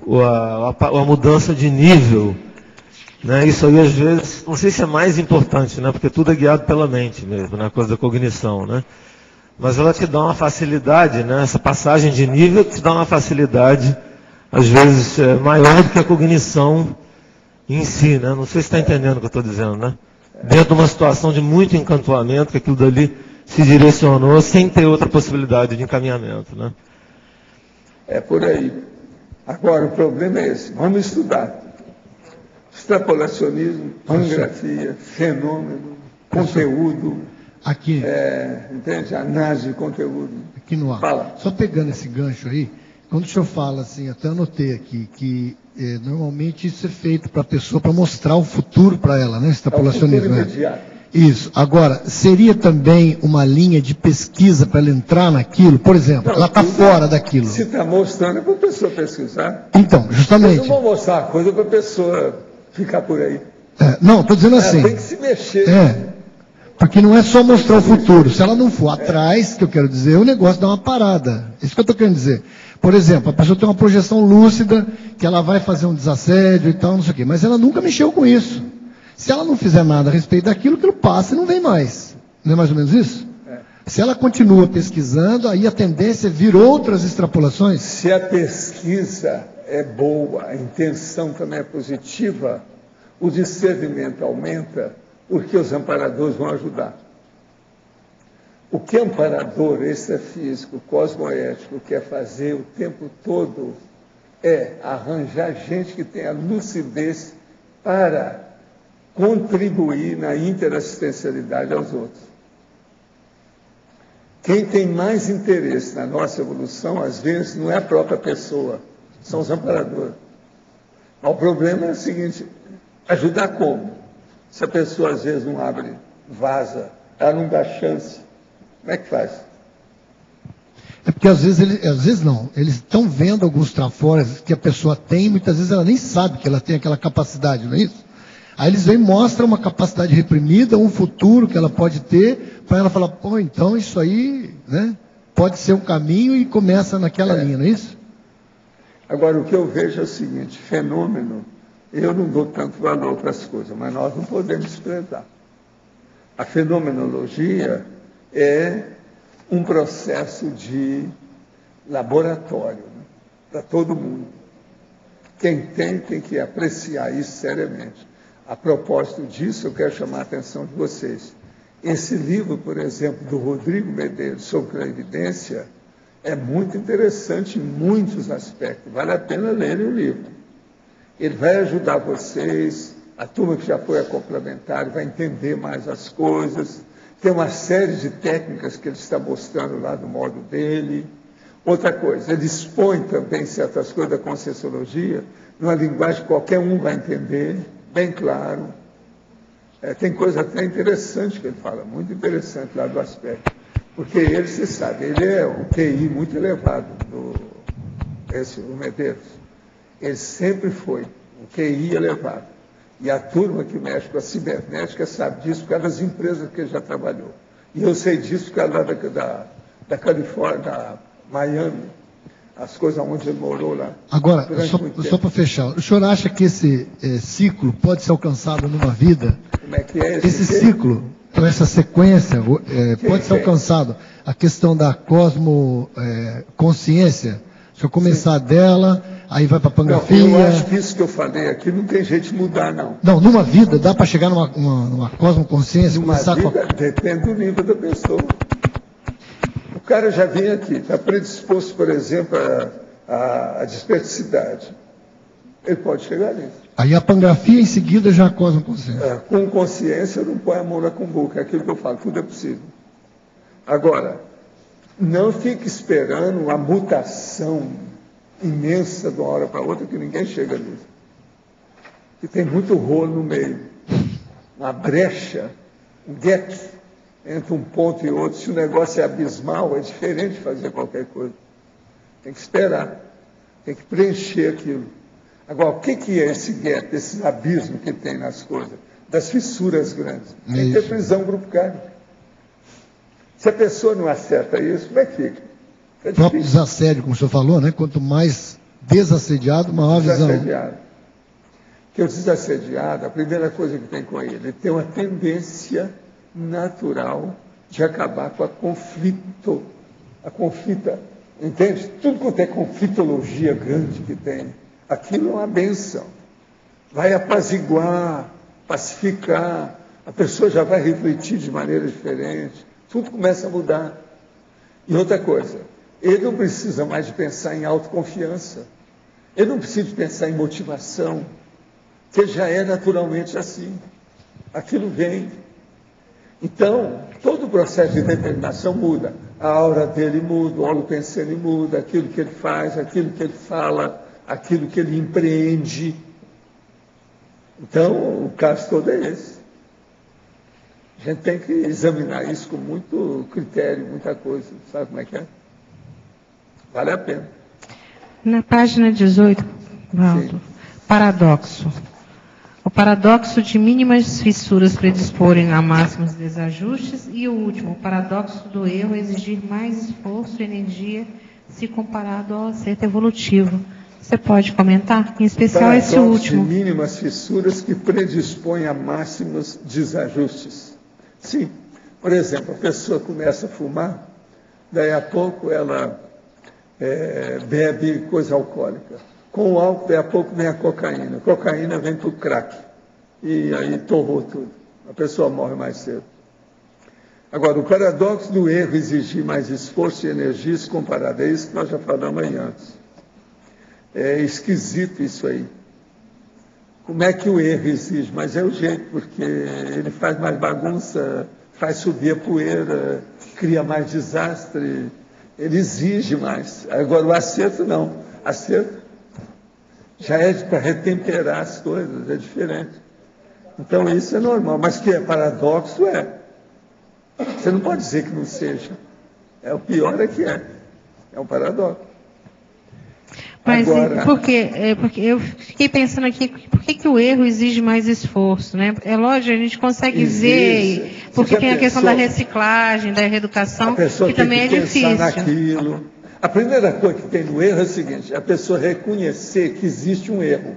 a mudança de nível, né? Isso aí, às vezes, não sei se é mais importante, né? Porque tudo é guiado pela mente mesmo, né? A coisa da cognição, né? Mas ela te dá uma facilidade, né? Essa passagem de nível te dá uma facilidade, às vezes, maior do que a cognição em si, né? Não sei se está entendendo o que eu estou dizendo, né? Dentro de uma situação de muito encantoamento, que aquilo dali se direcionou sem ter outra possibilidade de encaminhamento, né? É por aí. Agora, o problema é esse. Vamos estudar. Extrapolacionismo, pangrafia, fenômeno, conteúdo. Aqui. Entende? Análise de conteúdo. Aqui no ar. Fala. Só pegando esse gancho aí, quando o senhor fala assim, até anotei aqui, que normalmente isso é feito para a pessoa, para mostrar o futuro para ela, né? Extrapolacionismo. É o futuro imediato. Isso. Agora, seria também uma linha de pesquisa para ela entrar naquilo? Por exemplo, ela está fora daquilo. Se está mostrando, é para a pessoa pesquisar. Então, justamente. Eles não vão mostrar uma coisa para a pessoa ficar por aí. Não, estou dizendo assim. Tem que se mexer. Porque não é só mostrar o futuro. Se ela não for atrás, que eu quero dizer, o negócio dá uma parada. Isso que eu estou querendo dizer. Por exemplo, a pessoa tem uma projeção lúcida, que ela vai fazer um desassédio e tal, não sei o quê. Mas ela nunca mexeu com isso. Se ela não fizer nada a respeito daquilo, aquilo passa e não vem mais. Não é mais ou menos isso? Se ela continua pesquisando, aí a tendência é vir outras extrapolações. Se a pesquisa é boa, a intenção também é positiva, o discernimento aumenta, porque os amparadores vão ajudar. O que amparador extrafísico, cosmoético, quer fazer o tempo todo é arranjar gente que tenha lucidez para contribuir na interassistencialidade aos outros. Quem tem mais interesse na nossa evolução, às vezes, não é a própria pessoa, são os amparadores. Mas o problema é o seguinte, ajudar como? Se a pessoa, às vezes, não abre, vaza, ela não dá chance, como é que faz? É porque, às vezes não, eles estão vendo alguns trafores que a pessoa tem, muitas vezes ela nem sabe que ela tem aquela capacidade, não é isso? Aí eles vêm e mostram uma capacidade reprimida, um futuro que ela pode ter, para ela falar, pô, então isso aí, né, pode ser um caminho e começa naquela linha, não é isso? Agora, o que eu vejo é o seguinte, fenômeno, eu não dou tanto valor para as coisas, mas nós não podemos desprezar. A fenomenologia é um processo de laboratório, né, para todo mundo. Quem tem que apreciar isso seriamente. A propósito disso, eu quero chamar a atenção de vocês. Esse livro, por exemplo, do Rodrigo Medeiros sobre clarividência, é muito interessante em muitos aspectos. Vale a pena lerem o livro. Ele vai ajudar vocês, a turma que já foi a complementar, vai entender mais as coisas. Tem uma série de técnicas que ele está mostrando lá do modo dele. Outra coisa, ele expõe também certas coisas da Conscienciologia, numa linguagem que qualquer um vai entender, bem claro. Tem coisa até interessante que ele fala, muito interessante lá do aspecto. Porque ele, se sabe, ele é um QI muito elevado, o Medeiros. Ele sempre foi um QI elevado. E a turma que mexe com a cibernética sabe disso por causa das empresas que ele já trabalhou. E eu sei disso por causa da Califórnia, da Miami, as coisas onde ele morou lá. Agora, só para fechar, o senhor acha que esse ciclo pode ser alcançado numa vida? Como é que é esse ciclo, ou essa sequência, pode ser alcançado? A questão da cosmoconsciência, se eu começar dela, aí vai para a pangrafia... Não, eu acho que isso que eu falei aqui não tem jeito de mudar, não. Não, numa vida, dá para chegar numa cosmoconsciência? Numa vida, depende do nível da pessoa. O cara já vem aqui, está predisposto, por exemplo, à desperticidade. Ele pode chegar nisso. Aí a pangrafia em seguida já a cosmoconsciência. Com consciência não põe a mão na cumbuca, é aquilo que eu falo, tudo é possível. Agora, não fique esperando uma mutação imensa de uma hora para outra que ninguém chega nisso. E tem muito rolo no meio, uma brecha, um gap entre um ponto e outro. Se o negócio é abismal, é diferente de fazer qualquer coisa. Tem que esperar, tem que preencher aquilo. Agora, o que é esse gap, esse abismo que tem nas coisas? Das fissuras grandes. Tem que ter prisão grupária. Se a pessoa não acerta isso, como é que fica? O próprio desassédio, como o senhor falou, né? Quanto mais desassediado, maior a visão. Porque o desassediado, a primeira coisa que tem com ele tem uma tendência natural de acabar com a conflita, entende? Tudo quanto é conflitologia grande que tem, aquilo é uma benção. Vai apaziguar, pacificar, a pessoa já vai refletir de maneira diferente, tudo começa a mudar. E outra coisa, ele não precisa mais de pensar em autoconfiança, ele não precisa de pensar em motivação, que já é naturalmente assim, aquilo vem. Então, todo o processo de determinação muda. a aura dele muda, o holopensene muda, aquilo que ele faz, aquilo que ele fala, aquilo que ele empreende. Então, o caso todo é esse. A gente tem que examinar isso com muito critério, muita coisa. Sabe como é que é? Vale a pena. Na página 18, Valdo, paradoxo. O paradoxo de mínimas fissuras predisporem a máximos desajustes. E o último, o paradoxo do erro exigir mais esforço e energia se comparado ao acerto evolutivo. Você pode comentar? Em especial esse último. De mínimas fissuras que predispõem a máximos desajustes. Sim. Por exemplo, a pessoa começa a fumar, daí a pouco ela bebe coisa alcoólica. Com o álcool, daí a pouco vem a cocaína. A cocaína vem para o crack. E aí torrou tudo. A pessoa morre mais cedo. Agora, o paradoxo do erro exigir mais esforço e energia se comparado a isso que nós já falamos aí antes. É esquisito isso aí. Como é que o erro exige? Mas é o jeito, porque ele faz mais bagunça, faz subir a poeira, cria mais desastre, ele exige mais. Agora, o acerto não. Acerto já é para retemperar as coisas, é diferente. Então, isso é normal. Mas que é paradoxo, é. Você não pode dizer que não seja. É o pior é que é. É um paradoxo. Mas agora, porque eu fiquei pensando aqui, por que o erro exige mais esforço, né? É lógico, a gente consegue ver, porque tem a questão da reciclagem, da reeducação, que também é difícil. Naquilo. A primeira coisa que tem no erro é o seguinte, a pessoa reconhecer que existe um erro.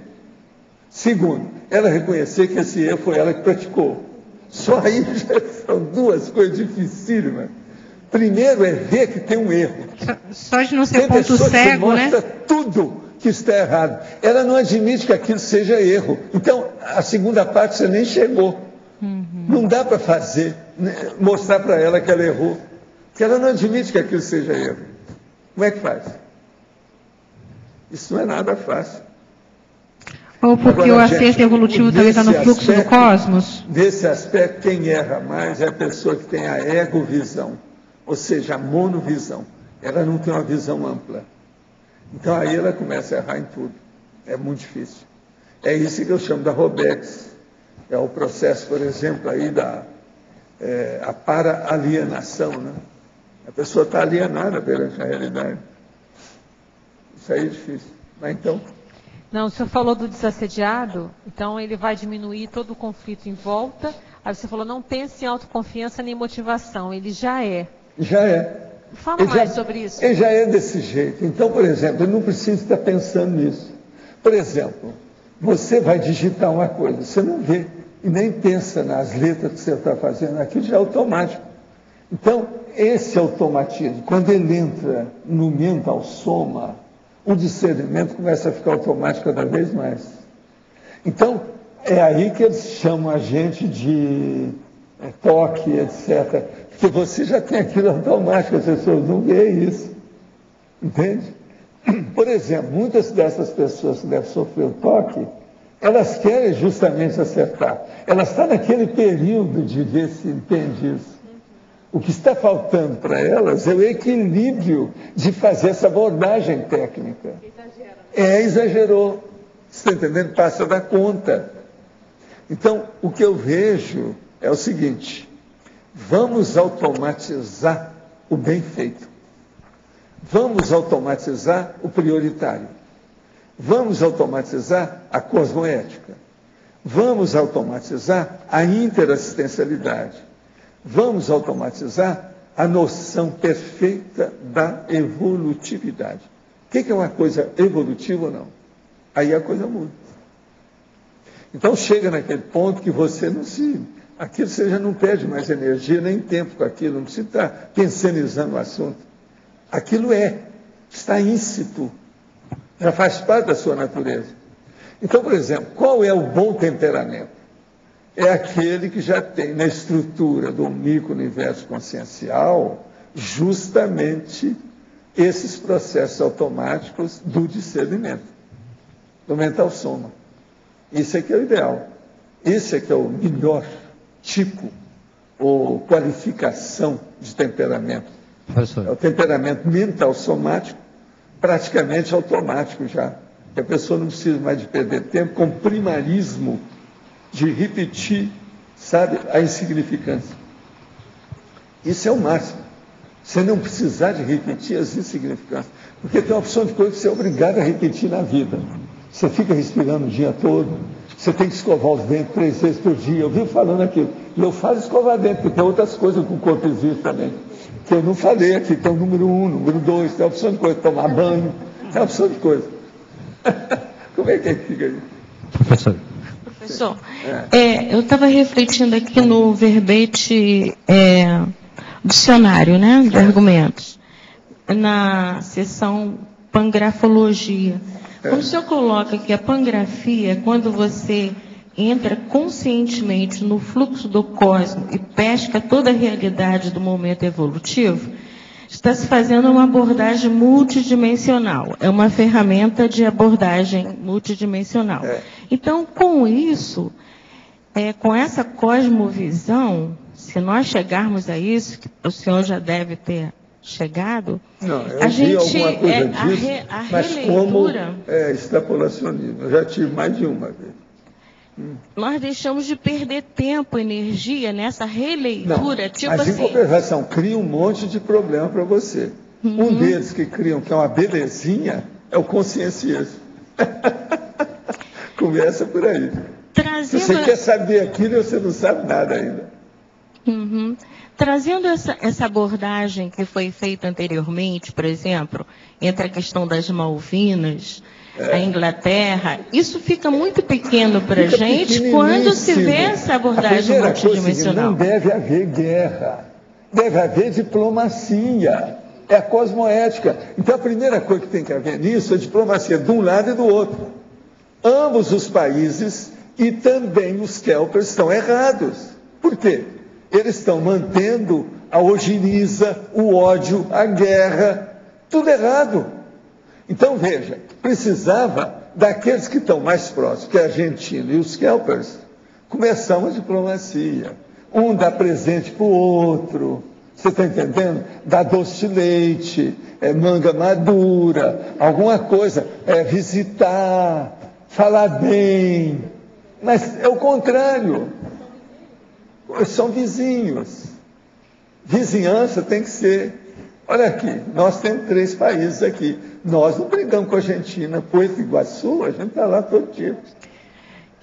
Segundo, ela reconhecer que esse erro foi ela que praticou. Só aí já são duas coisas dificílimas. Primeiro é ver que tem um erro. Só de não ser ponto cego, né? Mostra tudo que está errado. Ela não admite que aquilo seja erro. Então, a segunda parte você nem chegou. Não dá para fazer, mostrar para ela que ela errou. Porque ela não admite que aquilo seja erro. Como é que faz? Isso não é nada fácil. Ou porque agora, o acerto evolutivo também está no fluxo do cosmos? Nesse aspecto, quem erra mais é a pessoa que tem a egovisão. Ou seja, a monovisão. Ela não tem uma visão ampla. Então aí ela começa a errar em tudo. É muito difícil. É isso que eu chamo da Robex. É o processo, por exemplo, aí a para-alienação, né? A pessoa está alienada perante a realidade. Isso aí é difícil. Mas então... Não, o senhor falou do desassediado, então ele vai diminuir todo o conflito em volta. Aí você falou, não pense em autoconfiança nem motivação, ele já é. Já é. Fala mais sobre isso. Ele já é desse jeito. Então, por exemplo, ele não precisa estar pensando nisso. Por exemplo, você vai digitar uma coisa, você não vê e nem pensa nas letras que você está fazendo, aquilo já é automático. Então, esse automatismo, quando ele entra no mental soma, o discernimento começa a ficar automático cada vez mais. Então, é aí que eles chamam a gente de toque, etc. Porque você já tem aquilo automático, as pessoas não veem isso. Entende? Por exemplo, muitas dessas pessoas que devem sofrer o toque, elas querem justamente acertar. Elas estão naquele período de ver se entende isso. O que está faltando para elas é o equilíbrio de fazer essa abordagem técnica. Exagerou. Você está entendendo? Passa da conta. Então, o que eu vejo é o seguinte: vamos automatizar o bem feito. Vamos automatizar o prioritário. Vamos automatizar a cosmoética. Vamos automatizar a interassistencialidade. Vamos automatizar a noção perfeita da evolutividade. O que é uma coisa evolutiva ou não? Aí a coisa muda. Então chega naquele ponto que você não se... Aquilo você já não perde mais energia nem tempo com aquilo, não precisa estar pensionizando o assunto. Aquilo está íncito, já faz parte da sua natureza. Então, por exemplo, qual é o bom temperamento? É aquele que já tem na estrutura do micro-universo consciencial justamente esses processos automáticos do discernimento, do mental soma. Isso é que é o ideal. Esse é que é o melhor tipo ou qualificação de temperamento. Professor. É o temperamento mental somático, praticamente automático já. Que a pessoa não precisa mais de perder tempo com primarismo de repetir, sabe, a insignificância. Isso é o máximo. Você não precisar de repetir as insignificâncias. Porque tem uma opção de coisa que você é obrigado a repetir na vida. Você fica respirando o dia todo, você tem que escovar os dentes 3 vezes por dia. Eu vivo falando aquilo. E eu falo escovar dentes, porque tem outras coisas que o corpo exige também. Que eu não falei aqui. Tem o número 1, número 2, tem a opção de coisa, tomar banho, tem a opção de coisa. Como é que fica aí? Professor. Professor, eu estava refletindo aqui no verbete dicionário, né, de argumentos, na seção pangrafologia. Quando o senhor coloca que a pangrafia é quando você entra conscientemente no fluxo do cosmos e pesca toda a realidade do momento evolutivo, está se fazendo uma abordagem multidimensional. É uma ferramenta de abordagem multidimensional. Então, com isso, com essa cosmovisão, se nós chegarmos a isso, que o senhor já deve ter chegado, não, eu a vi gente alguma coisa disso, a mas releitura, como extrapolacionismo. Eu já tive mais de uma vez. Nós deixamos de perder tempo, energia nessa releitura, não, tipo mas assim. em compensação, cria um monte de problema para você. Um deles que criam, que é uma belezinha, é o consciencialismo. Começa por aí. Se você quer saber aquilo, você não sabe nada ainda. Trazendo essa abordagem que foi feita anteriormente, por exemplo, entre a questão das Malvinas, a Inglaterra, isso fica muito pequeno para a gente quando se vê essa abordagem multidimensional. Não deve haver guerra, deve haver diplomacia, é a cosmoética. Então a primeira coisa que tem que haver nisso é diplomacia de um lado e do outro. Ambos os países e também os kelpers estão errados. Por quê? Eles estão mantendo a ojeriza, o ódio, a guerra, tudo errado. Então, veja, precisava daqueles que estão mais próximos, que é a Argentina e os kelpers, começar uma diplomacia. Um dá presente para o outro, você está entendendo? Dá doce de leite, manga madura, alguma coisa, visitar, falar bem. Mas é o contrário. São vizinhos. Vizinhança tem que ser. Olha aqui, nós temos 3 países aqui. Nós não brigamos com a Argentina, Porto Iguaçu, a gente está lá todo dia.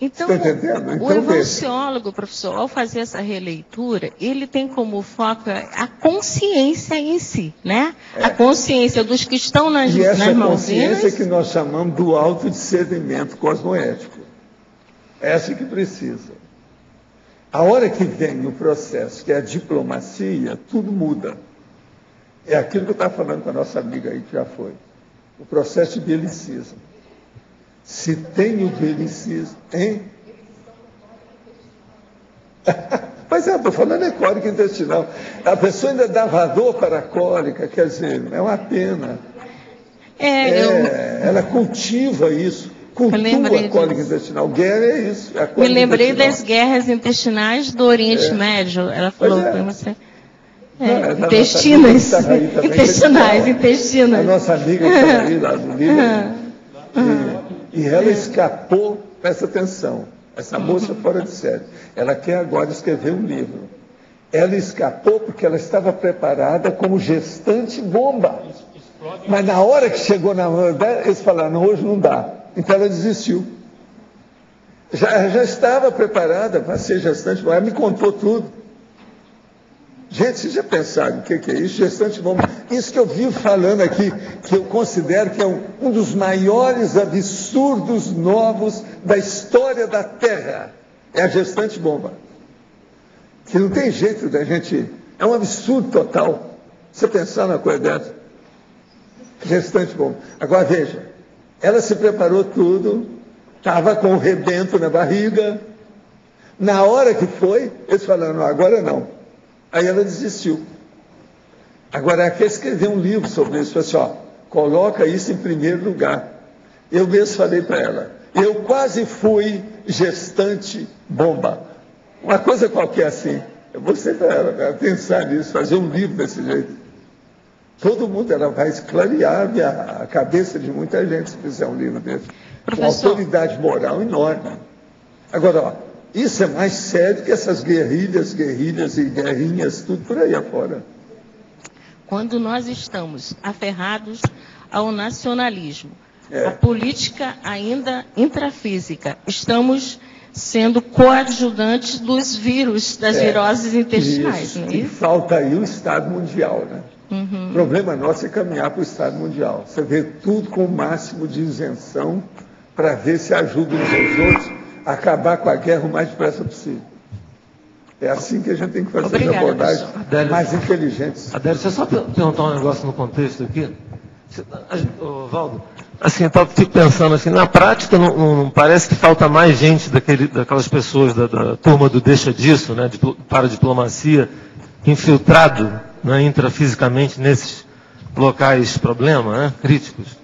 Então, está entendendo? Então, o evanciólogo, professor, ao fazer essa releitura, ele tem como foco a consciência em si, né? A consciência dos que estão nas Malvinas. E essa consciência que nós chamamos do autodiscernimento cosmoético. Essa que precisa. A hora que vem o processo, que é a diplomacia, tudo muda. É aquilo que eu estava falando com a nossa amiga aí, que já foi. O processo de belicismo. Se tem o belicismo, hein? Pois é, estou falando é cólica intestinal. A pessoa ainda dá valor para a cólica, quer dizer, é uma pena. Ela cultiva isso. Cultua a cólica intestinal. Guerra é isso. Me lembrei das guerras intestinais do Oriente Médio. Ela falou para você. Intestinas. A nossa amiga que estava aí lá do Líbano. E ela escapou, presta atenção, essa moça fora de série. Ela quer agora escrever um livro. Ela escapou porque ela estava preparada como gestante bomba. Mas na hora que chegou na mão dela, eles falaram, não, hoje não dá. Então ela desistiu. Já estava preparada para ser gestante bomba. Ela me contou tudo. Gente, vocês já pensaram o que é isso? Gestante bomba. Isso que eu vivo falando aqui, que eu considero que é um dos maiores absurdos novos da história da Terra. É a gestante bomba. Que não tem jeito da gente... É um absurdo total. Você pensar numa coisa dessa. Gestante bomba. Agora veja, ela se preparou tudo, estava com o rebento na barriga. Na hora que foi, eles falaram, não, agora não. Aí ela desistiu. Agora, ela quer escrever um livro sobre isso. Falei assim, coloca isso em primeiro lugar. Eu mesmo falei para ela, eu quase fui gestante bomba. Uma coisa qualquer assim. Eu mostrei para ela pensar nisso, fazer um livro desse jeito. Todo mundo, ela vai esclarear a cabeça de muita gente se fizer um livro desse. Com autoridade moral enorme. Agora, ó, isso é mais sério que essas guerrilhas e guerrinhas, tudo por aí afora. Quando nós estamos aferrados ao nacionalismo, a política ainda intrafísica, estamos sendo coadjuvantes dos vírus, das viroses intestinais. Não é isso? E falta aí o Estado Mundial, né? O problema nosso é caminhar para o Estado Mundial. Você vê tudo com o máximo de isenção para ver se ajuda uns aos outros a acabar com a guerra o mais depressa possível. É assim que a gente tem que fazer as abordagens mais inteligentes. Adélio, deixa eu só perguntar um negócio no contexto aqui. Valdo, assim, eu estava pensando assim, na prática não parece que falta mais gente daquelas pessoas da turma do deixa disso, né, para a diplomacia, infiltrado, né, intrafisicamente nesses locais problema, né, críticos?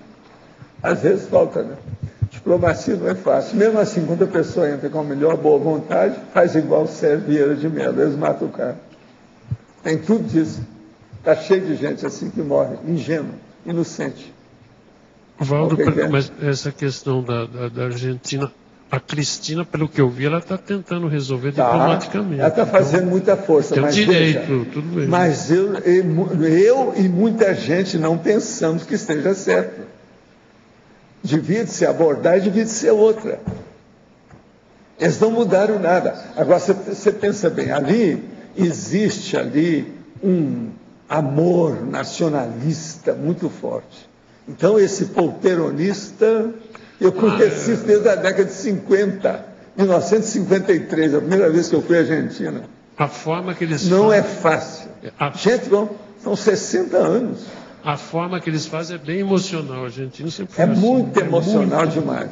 Às vezes falta, né? Diplomacia não é fácil. Mesmo assim, quando a pessoa entra com a melhor boa vontade, faz igual o Sérgio Vieira de Mello, eles matam o cara. Tem tudo disso. Está cheio de gente assim que morre, ingênuo, inocente. Valdo, mas essa questão da Argentina, a Cristina, pelo que eu vi, ela está tentando resolver diplomaticamente. Ela está fazendo muita força. Tem mas direito, veja, tudo bem. Mas eu e muita gente não pensamos que esteja certo. Devia de ser abordar e devia de ser outra. Eles não mudaram nada. Agora, você pensa bem, existe um amor nacionalista muito forte. Então, esse polperonista, eu conheci isso desde a década de 50, 1953, a primeira vez que eu fui à Argentina. A forma que eles não é fácil. Gente, são 60 anos. A forma que eles fazem é bem emocional. A Argentina sempre foi assim. Muito emocional muito demais.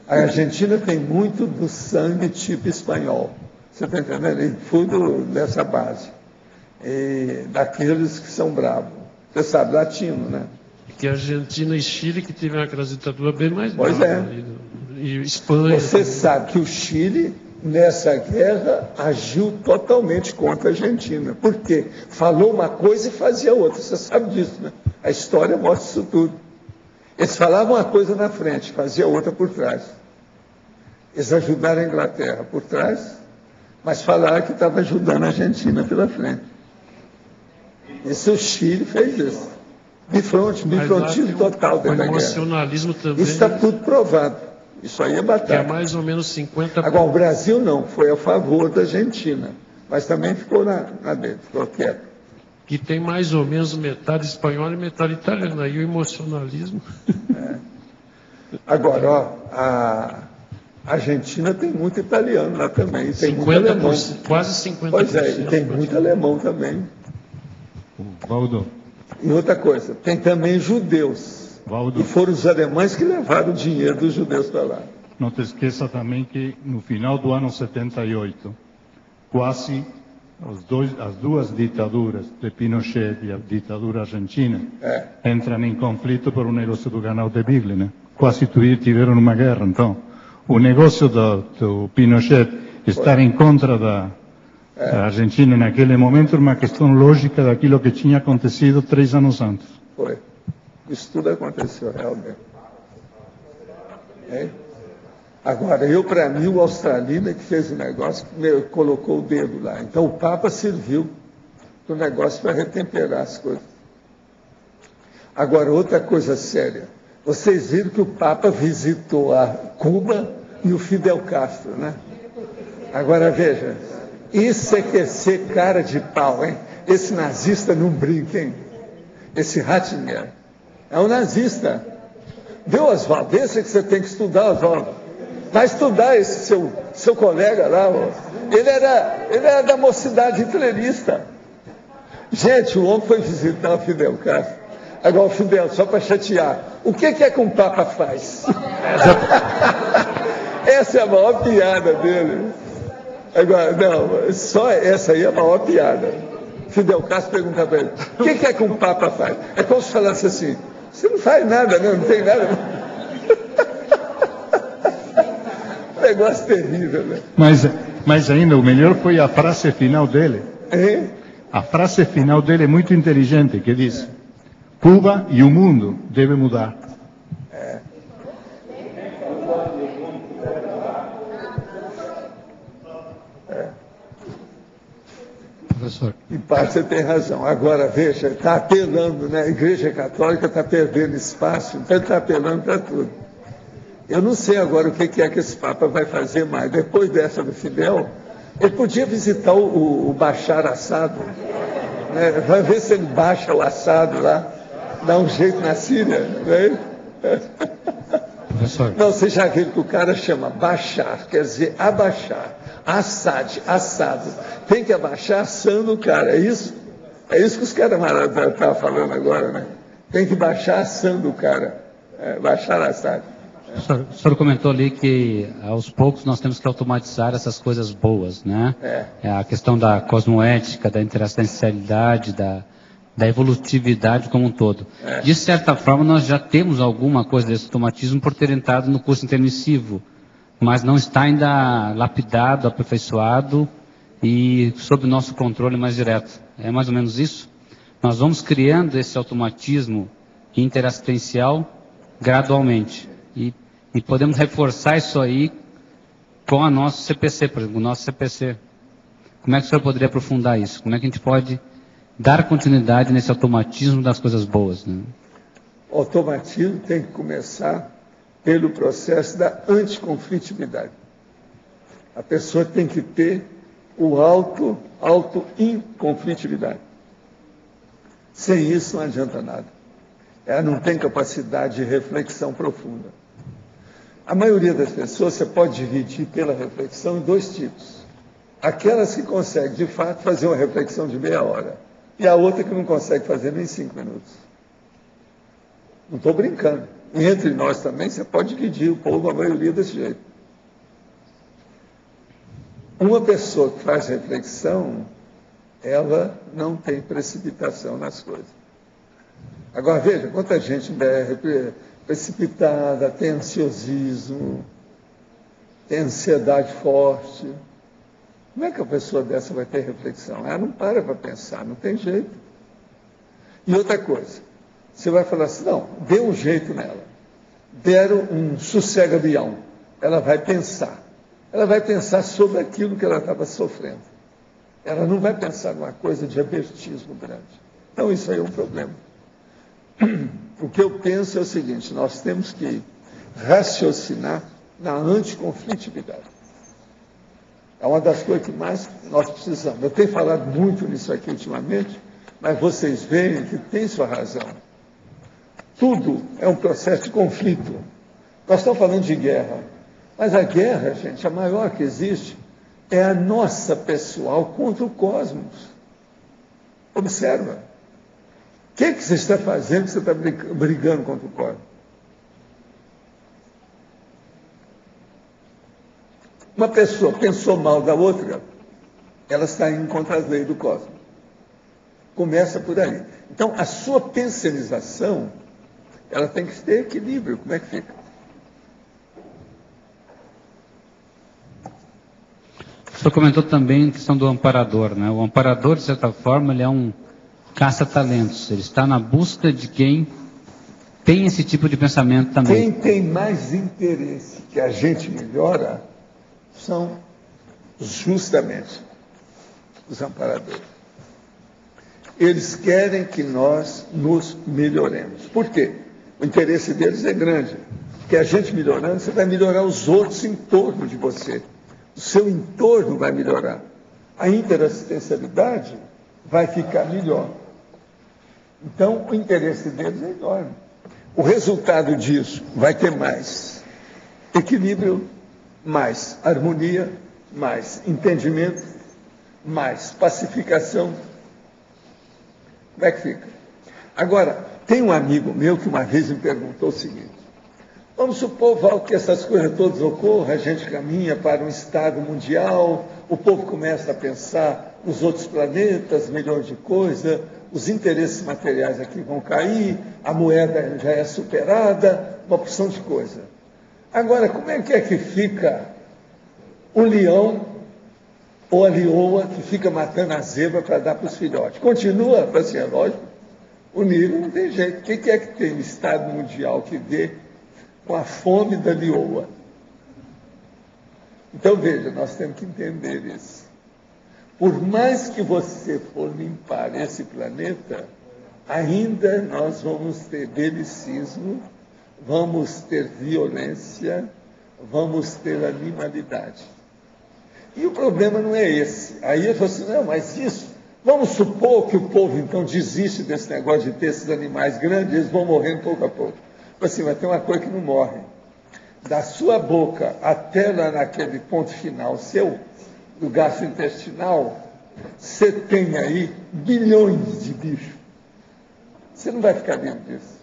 A Argentina tem muito do sangue tipo espanhol. Você está entendendo? E tudo dessa base. E daqueles que são bravos. Você sabe, latino, né? Que Argentina e Chile que tiveram aquela ditadura bem mais brava. Pois é. E Espanha. Você sabe que o Chile, nessa guerra, agiu totalmente contra a Argentina. Por quê? Falou uma coisa e fazia outra. Você sabe disso, né? A história mostra isso tudo. Eles falavam uma coisa na frente, faziam outra por trás. Eles ajudaram a Inglaterra por trás, mas falaram que estava ajudando a Argentina pela frente. Esse o Chile fez isso. Bifrontismo total dentro da guerra. Emocionalismo também. Isso está tudo provado. Isso aí é batata. Que é mais ou menos 50%. Agora, o Brasil não, foi a favor da Argentina, mas também ficou na dele, ficou quieto. Que tem mais ou menos metade espanhola e metade italiana. Aí o emocionalismo. Agora, ó, a Argentina tem muito italiano lá também. Tem muito alemão. Quase 50%. Pois é, e tem muito alemão também. Valdo. E outra coisa, tem também judeus. Valdo. E foram os alemães que levaram o dinheiro dos judeus para lá. Não te esqueça também que no final do ano 78, quase as duas ditaduras, de Pinochet e a ditadura argentina, entram em conflito por um negócio do canal de Beagle, né? Quase tiveram uma guerra. Então, o negócio do Pinochet estar em contra da Argentina naquele momento era uma questão lógica daquilo que tinha acontecido 3 anos antes. Foi. Isso tudo aconteceu realmente. Agora, para mim, o australino que fez o negócio, colocou o dedo lá. Então, o Papa serviu do negócio para retemperar as coisas. Agora, outra coisa séria. Vocês viram que o Papa visitou a Cuba e o Fidel Castro, né? Agora, veja, isso é que é ser cara de pau, hein? Esse nazista não brinca, hein? Esse Ratzinger é um nazista. Viu, Oswaldo? Esse é que você tem que estudar, Oswaldo. Vai estudar esse seu colega lá. Ó. Ele era da mocidade hitlerista. Gente, o homem foi visitar o Fidel Castro. Agora, o Fidel, só para chatear, o que é que um Papa faz? Essa é a maior piada dele. Agora, não, só essa aí é a maior piada. Fidel Castro pergunta para ele, o que é que um Papa faz? É como se falasse assim, você não faz nada, né? Não tem nada. Negócio terrível, né? Mas ainda o melhor foi a frase final dele. A frase final dele é muito inteligente, que diz: Cuba e o mundo devem mudar. Professor. Em parte você tem razão. Agora, veja, está apelando, né? A Igreja Católica está perdendo espaço, então ele está apelando para tudo. Eu não sei agora o que é que esse Papa vai fazer mais. Depois dessa do Fidel, ele podia visitar o Bashar Assad, né? Vai ver se ele baixa o Assad lá, dá um jeito na Síria, né? Professor. Não, você já viu que o cara chama Bashar, quer dizer abaixar. Assad, assado. Tem que abaixar assando o cara, é isso? É isso que os camaradas estavam falando agora, né? Tem que baixar assando o cara. Baixar Assad. O senhor comentou ali que aos poucos nós temos que automatizar essas coisas boas, né? A questão da cosmoética, da interassistencialidade, da evolutividade como um todo. De certa forma, nós já temos alguma coisa desse automatismo por ter entrado no curso intermissivo, mas não está ainda lapidado, aperfeiçoado e sob nosso controle mais direto. É mais ou menos isso? Nós vamos criando esse automatismo interassistencial gradualmente. E podemos reforçar isso aí com a nosso CPC, por exemplo, o nosso CPC. Como é que o senhor poderia aprofundar isso? Como é que a gente pode dar continuidade nesse automatismo das coisas boas? Né? O automatismo tem que começar pelo processo da anticonflitividade. A pessoa tem que ter o auto-inconflitividade. Sem isso não adianta nada. Ela não tem capacidade de reflexão profunda. A maioria das pessoas você pode dividir pela reflexão em dois tipos. Aquelas que conseguem, de fato, fazer uma reflexão de meia hora. E a outra que não consegue fazer nem 5 minutos. Não estou brincando. E entre nós também, você pode dividir o povo, a maioria, desse jeito. Uma pessoa que faz reflexão, ela não tem precipitação nas coisas. Agora, veja, quanta gente é precipitada, tem ansiosismo, tem ansiedade forte. Como é que a pessoa dessa vai ter reflexão? Ela não para pensar, não tem jeito. E outra coisa, você vai falar assim, não, dê um jeito nela. Deram um sossega-avião. Ela vai pensar. Ela vai pensar sobre aquilo que ela estava sofrendo. Ela não vai pensar numa coisa de abertismo grande. Então, isso aí é um problema. O que eu penso é o seguinte, nós temos que raciocinar na anticonflitividade. É uma das coisas que mais nós precisamos. Eu tenho falado muito nisso aqui ultimamente, mas vocês veem que tem sua razão. Tudo é um processo de conflito. Nós estamos falando de guerra, mas a guerra, gente, a maior que existe, é a nossa pessoal contra o cosmos. Observa. O que você está fazendo que você está brigando contra o cosmos? Uma pessoa pensou mal da outra, ela está indo contra as leis do cosmos. Começa por aí. Então, a sua pensionização, ela tem que ter equilíbrio. Como é que fica? O senhor comentou também a questão do amparador, né? O amparador, de certa forma, ele é um caça-talentos. Ele está na busca de quem tem esse tipo de pensamento também. Quem tem mais interesse que a gente melhora são justamente os amparadores. Eles querem que nós nos melhoremos. Por quê? O interesse deles é grande. Porque a gente melhorando, você vai melhorar os outros em torno de você. O seu entorno vai melhorar. A interassistencialidade vai ficar melhor. Então, o interesse deles é enorme. O resultado disso vai ter mais equilíbrio, mais harmonia, mais entendimento, mais pacificação. Como é que fica? Agora, tem um amigo meu que uma vez me perguntou o seguinte: vamos supor, Val, que essas coisas todas ocorram, a gente caminha para um estado mundial, o povo começa a pensar nos outros planetas, milhões de coisas, os interesses materiais aqui vão cair, a moeda já é superada, uma porção de coisa. Agora, como é que fica o leão ou a leoa que fica matando a zebra para dar para os filhotes? Continua, assim, é lógico, O nível não tem jeito. O que é que tem no Estado mundial que vê com a fome da lioa? Então, veja, nós temos que entender isso. Por mais que você for limpar esse planeta, ainda nós vamos ter belicismo, vamos ter violência, vamos ter animalidade. E o problema não é esse. Aí eu falo assim, não, mas isso, vamos supor que o povo então desiste desse negócio de ter esses animais grandes, eles vão morrendo pouco a pouco. Assim, mas tem uma coisa que não morre. Da sua boca até lá naquele ponto final seu, do gastrointestinal, você tem aí bilhões de bichos. Você não vai ficar livre disso.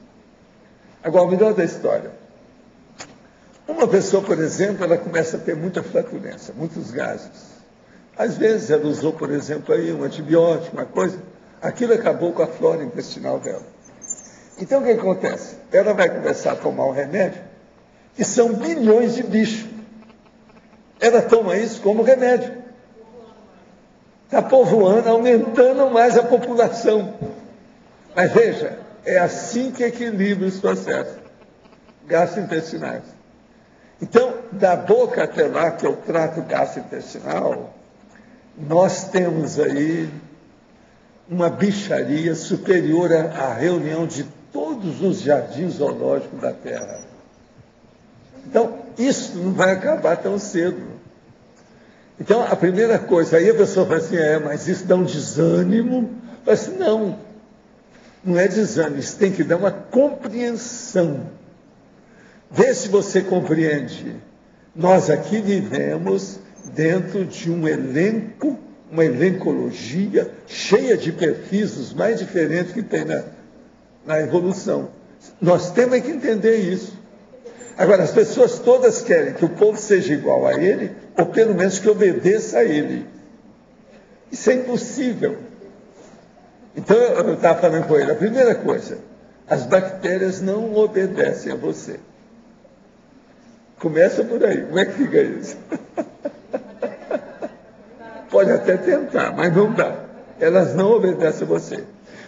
Agora, o melhor da história. Uma pessoa, por exemplo, ela começa a ter muita flatulência, muitos gases. Às vezes ela usou, por exemplo, aí um antibiótico, uma coisa, aquilo acabou com a flora intestinal dela. Então o que acontece? Ela vai começar a tomar um remédio, que são bilhões de bichos. Ela toma isso como remédio. Está povoando, aumentando mais a população. Mas veja, é assim que equilibra os processos gastrointestinais. Então, da boca até lá, que é o trato gastrointestinal, nós temos aí uma bicharia superior à reunião de todos os jardins zoológicos da Terra. Então, isso não vai acabar tão cedo. Então, a primeira coisa, aí a pessoa fala assim, mas isso dá um desânimo. Fala assim, não é desânimo, isso tem que dar uma compreensão. Vê se você compreende. Nós aqui vivemos dentro de um elenco, uma elencologia cheia de perfis os mais diferentes que tem na evolução. Nós temos que entender isso. Agora, as pessoas todas querem que o povo seja igual a ele, ou pelo menos que obedeça a ele. Isso é impossível. Então, eu estava falando com ele, a primeira coisa, as bactérias não obedecem a você. Começa por aí. Como é que fica isso? Pode até tentar, mas não dá. Elas não obedecem a você.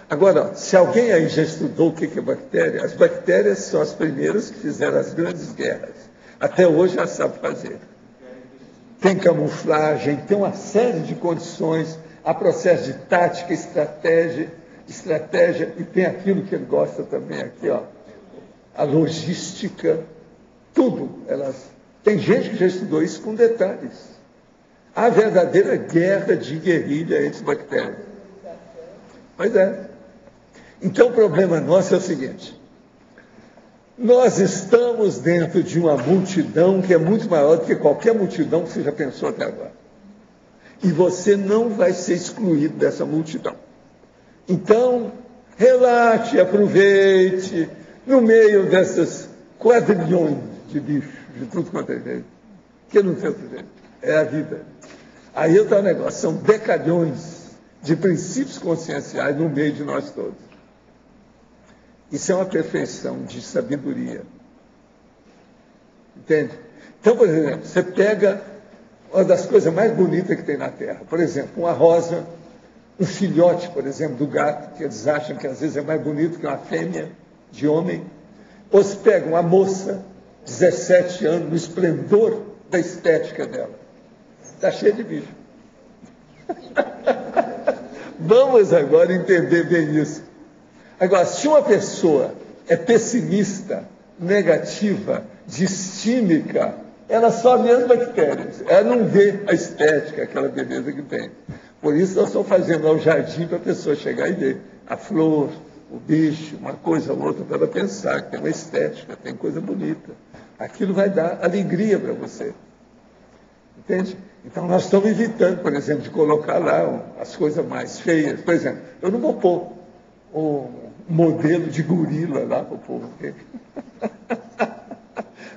Agora, se alguém aí já estudou o que é bactéria, as bactérias são as primeiras que fizeram as grandes guerras. Até hoje já sabe fazer. Tem camuflagem, tem uma série de condições, há processo de tática, estratégia, e tem aquilo que ele gosta também aqui, ó, a logística. Tudo. Tem gente que já estudou isso com detalhes. A verdadeira guerra de guerrilha entre bactérias. Pois é. Então o problema nosso é o seguinte. Nós estamos dentro de uma multidão que é muito maior do que qualquer multidão que você já pensou até agora. E você não vai ser excluído dessa multidão. Então, relaxe, aproveite, no meio dessas quadrilhões de bichos, de tudo quanto é jeito, que não tem outro jeito, é a vida. Aí está o negócio, são decalhões de princípios conscienciais no meio de nós todos. Isso é uma perfeição de sabedoria. Entende? Então, por exemplo, você pega uma das coisas mais bonitas que tem na Terra, por exemplo, uma rosa, um filhote, por exemplo, do gato, que eles acham que às vezes é mais bonito que uma fêmea de homem. Ou se pega uma moça, 17 anos, no esplendor da estética dela. Está cheia de bicho. Vamos agora entender bem isso. Agora, se uma pessoa é pessimista, negativa, distímica, ela só vê as bactérias. Ela não vê a estética, aquela beleza que tem. Por isso nós estamos fazendo lá o jardim para a pessoa chegar e ver a flor, o bicho, uma coisa ou outra, para ela pensar que tem uma estética, tem coisa bonita. Aquilo vai dar alegria para você. Entende? Então nós estamos evitando, por exemplo, de colocar lá as coisas mais feias. Por exemplo, eu não vou pôr o modelo de gorila lá para o povo ver.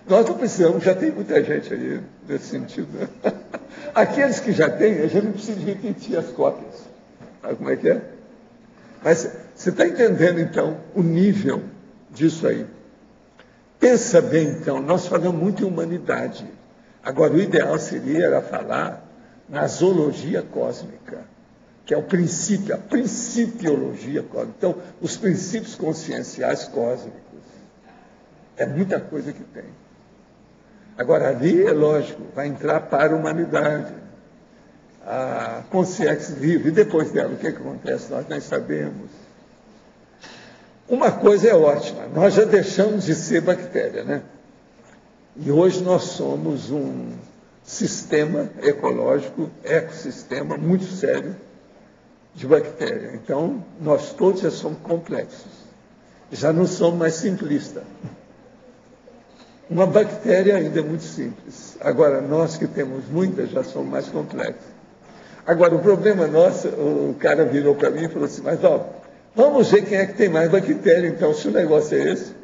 Nós não precisamos, já tem muita gente aí nesse sentido. Né? Aqueles que já têm, a gente não precisa repetir as cópias. Sabe como é que é? Mas você está entendendo, então, o nível disso aí. Pensa bem, então, nós falamos muito em humanidade. Agora, o ideal seria era falar na zoologia cósmica. que é o princípio, a principiologia cósmica. Então, os princípios conscienciais cósmicos. É muita coisa que tem. Agora, ali, é lógico, vai entrar para a humanidade. A consciência viva. E depois dela, o que acontece? Nós nem sabemos. Uma coisa é ótima, nós já deixamos de ser bactéria, né? E hoje nós somos um sistema ecológico, ecossistema muito sério de bactéria. Então, nós todos já somos complexos. Já não somos mais simplistas. Uma bactéria ainda é muito simples. Agora, nós que temos muitas já somos mais complexos. Agora, o problema nosso, o cara virou para mim e falou assim, mas ó, vamos ver quem é que tem mais bactéria, então, se o negócio é esse.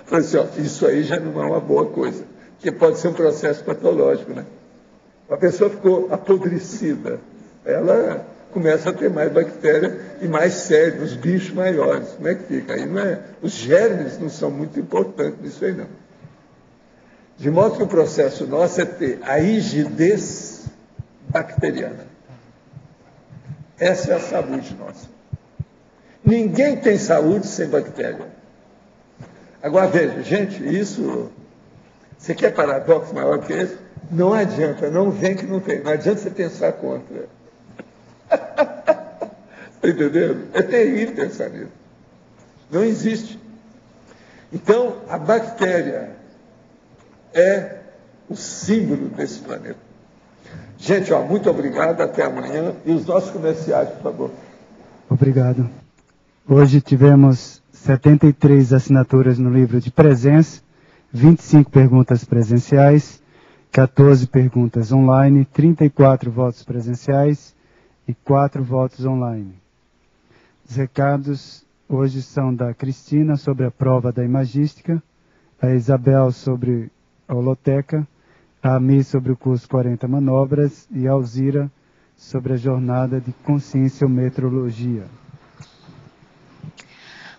Falei assim, ó, isso aí já não é uma boa coisa, porque pode ser um processo patológico, né? A pessoa ficou apodrecida, ela começa a ter mais bactéria e mais sério, os bichos maiores. Como é que fica? Aí não é, os germes não são muito importantes nisso aí, não. De modo que o processo nosso é ter a rigidez bacteriana. Essa é a saúde nossa. Ninguém tem saúde sem bactéria. Agora, veja, gente, isso... Você quer paradoxo maior que esse? Não adianta, não vem que não tem. Não adianta você pensar contra. Está entendendo? É terrível pensar nisso. Não existe. Então, a bactéria é o símbolo desse planeta. Gente, ó, muito obrigado, até amanhã. E os nossos comerciais, por favor. Obrigado. Hoje tivemos 73 assinaturas no livro de presença, 25 perguntas presenciais, 14 perguntas online, 34 votos presenciais e 4 votos online. Os recados hoje são da Cristina sobre a prova da imagística, a Isabel sobre a holoteca, a Ami sobre o curso 40 manobras e a Alzira sobre a jornada de consciência ou metrologia.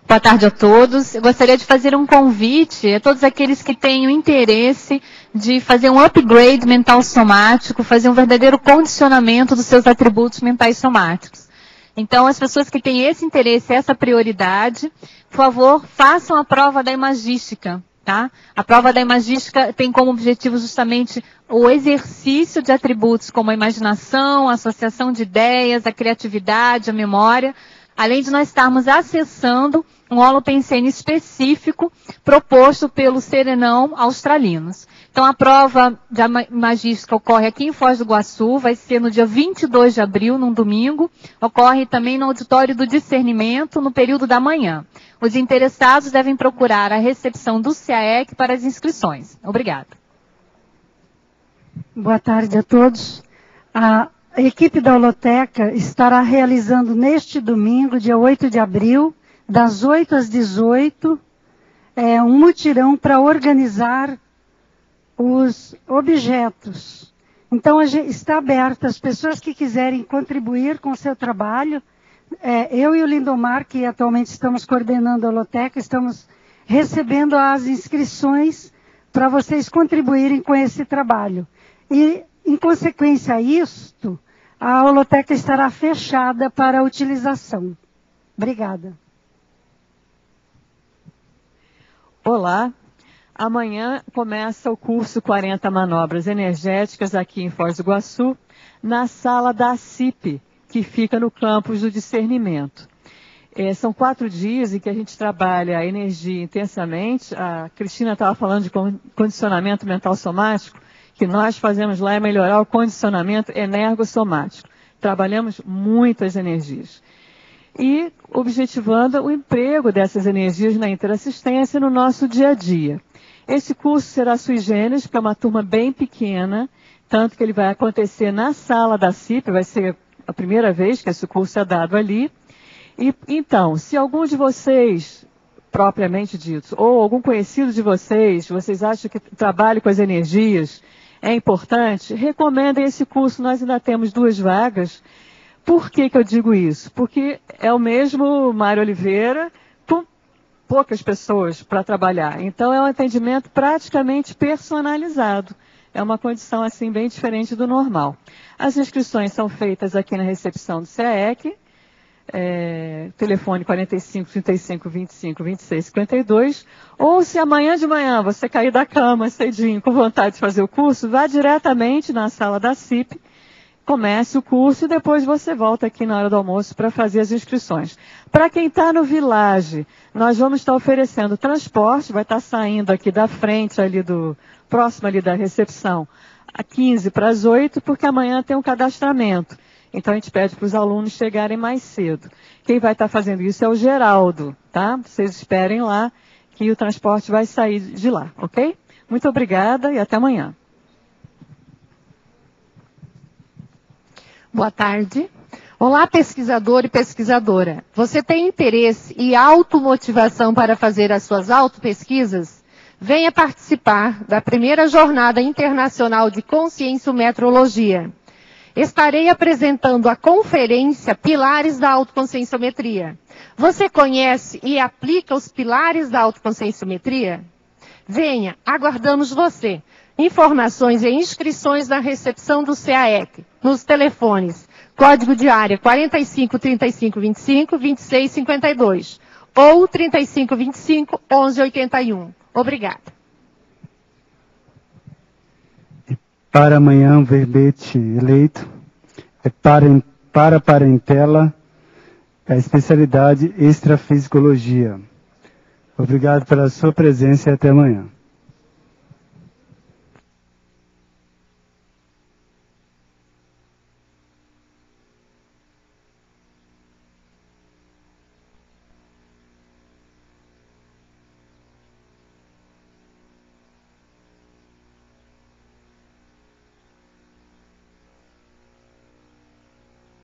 Boa tarde a todos. Eu gostaria de fazer um convite a todos aqueles que têm o interesse de fazer um upgrade mental somático, fazer um verdadeiro condicionamento dos seus atributos mentais somáticos. Então, as pessoas que têm esse interesse, essa prioridade, por favor, façam a prova da imagística. Tá? A prova da imagística tem como objetivo justamente o exercício de atributos como a imaginação, a associação de ideias, a criatividade, a memória, além de nós estarmos acessando um holopensene específico proposto pelos Serenão australinos. Então, a prova da imagística ocorre aqui em Foz do Iguaçu, vai ser no dia 22 de abril, num domingo. Ocorre também no Auditório do Discernimento, no período da manhã. Os interessados devem procurar a recepção do CAEC para as inscrições. Obrigada. Boa tarde a todos. A equipe da Holoteca estará realizando neste domingo, dia 8 de abril, das 8 às 18, um mutirão para organizar os objetos. Então, está aberto as pessoas que quiserem contribuir com o seu trabalho. Eu e o Lindomar, que atualmente estamos coordenando a Holoteca, estamos recebendo as inscrições para vocês contribuírem com esse trabalho. E, em consequência a isto, a Holoteca estará fechada para a utilização. Obrigada. Olá, amanhã começa o curso 40 Manobras Energéticas aqui em Foz do Iguaçu, na sala da CIP, que fica no campus do discernimento. São 4 dias em que a gente trabalha a energia intensamente. A Cristina estava falando de condicionamento mental somático, que nós fazemos lá é melhorar o condicionamento energossomático. Trabalhamos muitas energias. E objetivando o emprego dessas energias na interassistência no nosso dia a dia. Esse curso será sui generis, porque é uma turma bem pequena, tanto que ele vai acontecer na sala da CIP, vai ser a primeira vez que esse curso é dado ali. E, então, se algum de vocês, propriamente dito, ou algum conhecido de vocês acham que o trabalho com as energias é importante, recomendem esse curso, nós ainda temos 2 vagas. Por que eu digo isso? Porque é o mesmo Mário Oliveira, com poucas pessoas para trabalhar. Então, é um atendimento praticamente personalizado. é uma condição assim bem diferente do normal. As inscrições são feitas aqui na recepção do CAEC, telefone 45 35 25 26 52, ou se amanhã de manhã você cair da cama cedinho com vontade de fazer o curso, vá diretamente na sala da CIP, comece o curso e depois você volta aqui na hora do almoço para fazer as inscrições. Para quem está no Village, nós vamos estar oferecendo transporte, vai estar saindo aqui da frente, ali próximo ali da recepção, a 15 para as 8, porque amanhã tem um cadastramento. Então a gente pede para os alunos chegarem mais cedo. Quem vai estar fazendo isso é o Geraldo, tá? Vocês esperem lá que o transporte vai sair de lá, ok? Muito obrigada e até amanhã. Boa tarde. Olá, pesquisador e pesquisadora. Você tem interesse e automotivação para fazer as suas autopesquisas? Venha participar da primeira Jornada Internacional de Conscienciometrologia. Estarei apresentando a conferência Pilares da Autoconscienciometria. Você conhece e aplica os pilares da autoconscienciometria? Venha, aguardamos você. Informações e inscrições na recepção do CAEC, nos telefones, código de área 45 35 25 26 52 ou 35 25 11 81. Obrigada. Para amanhã, o verbete eleito é para parentela, a especialidade extrafisicologia. Obrigado pela sua presença e até amanhã.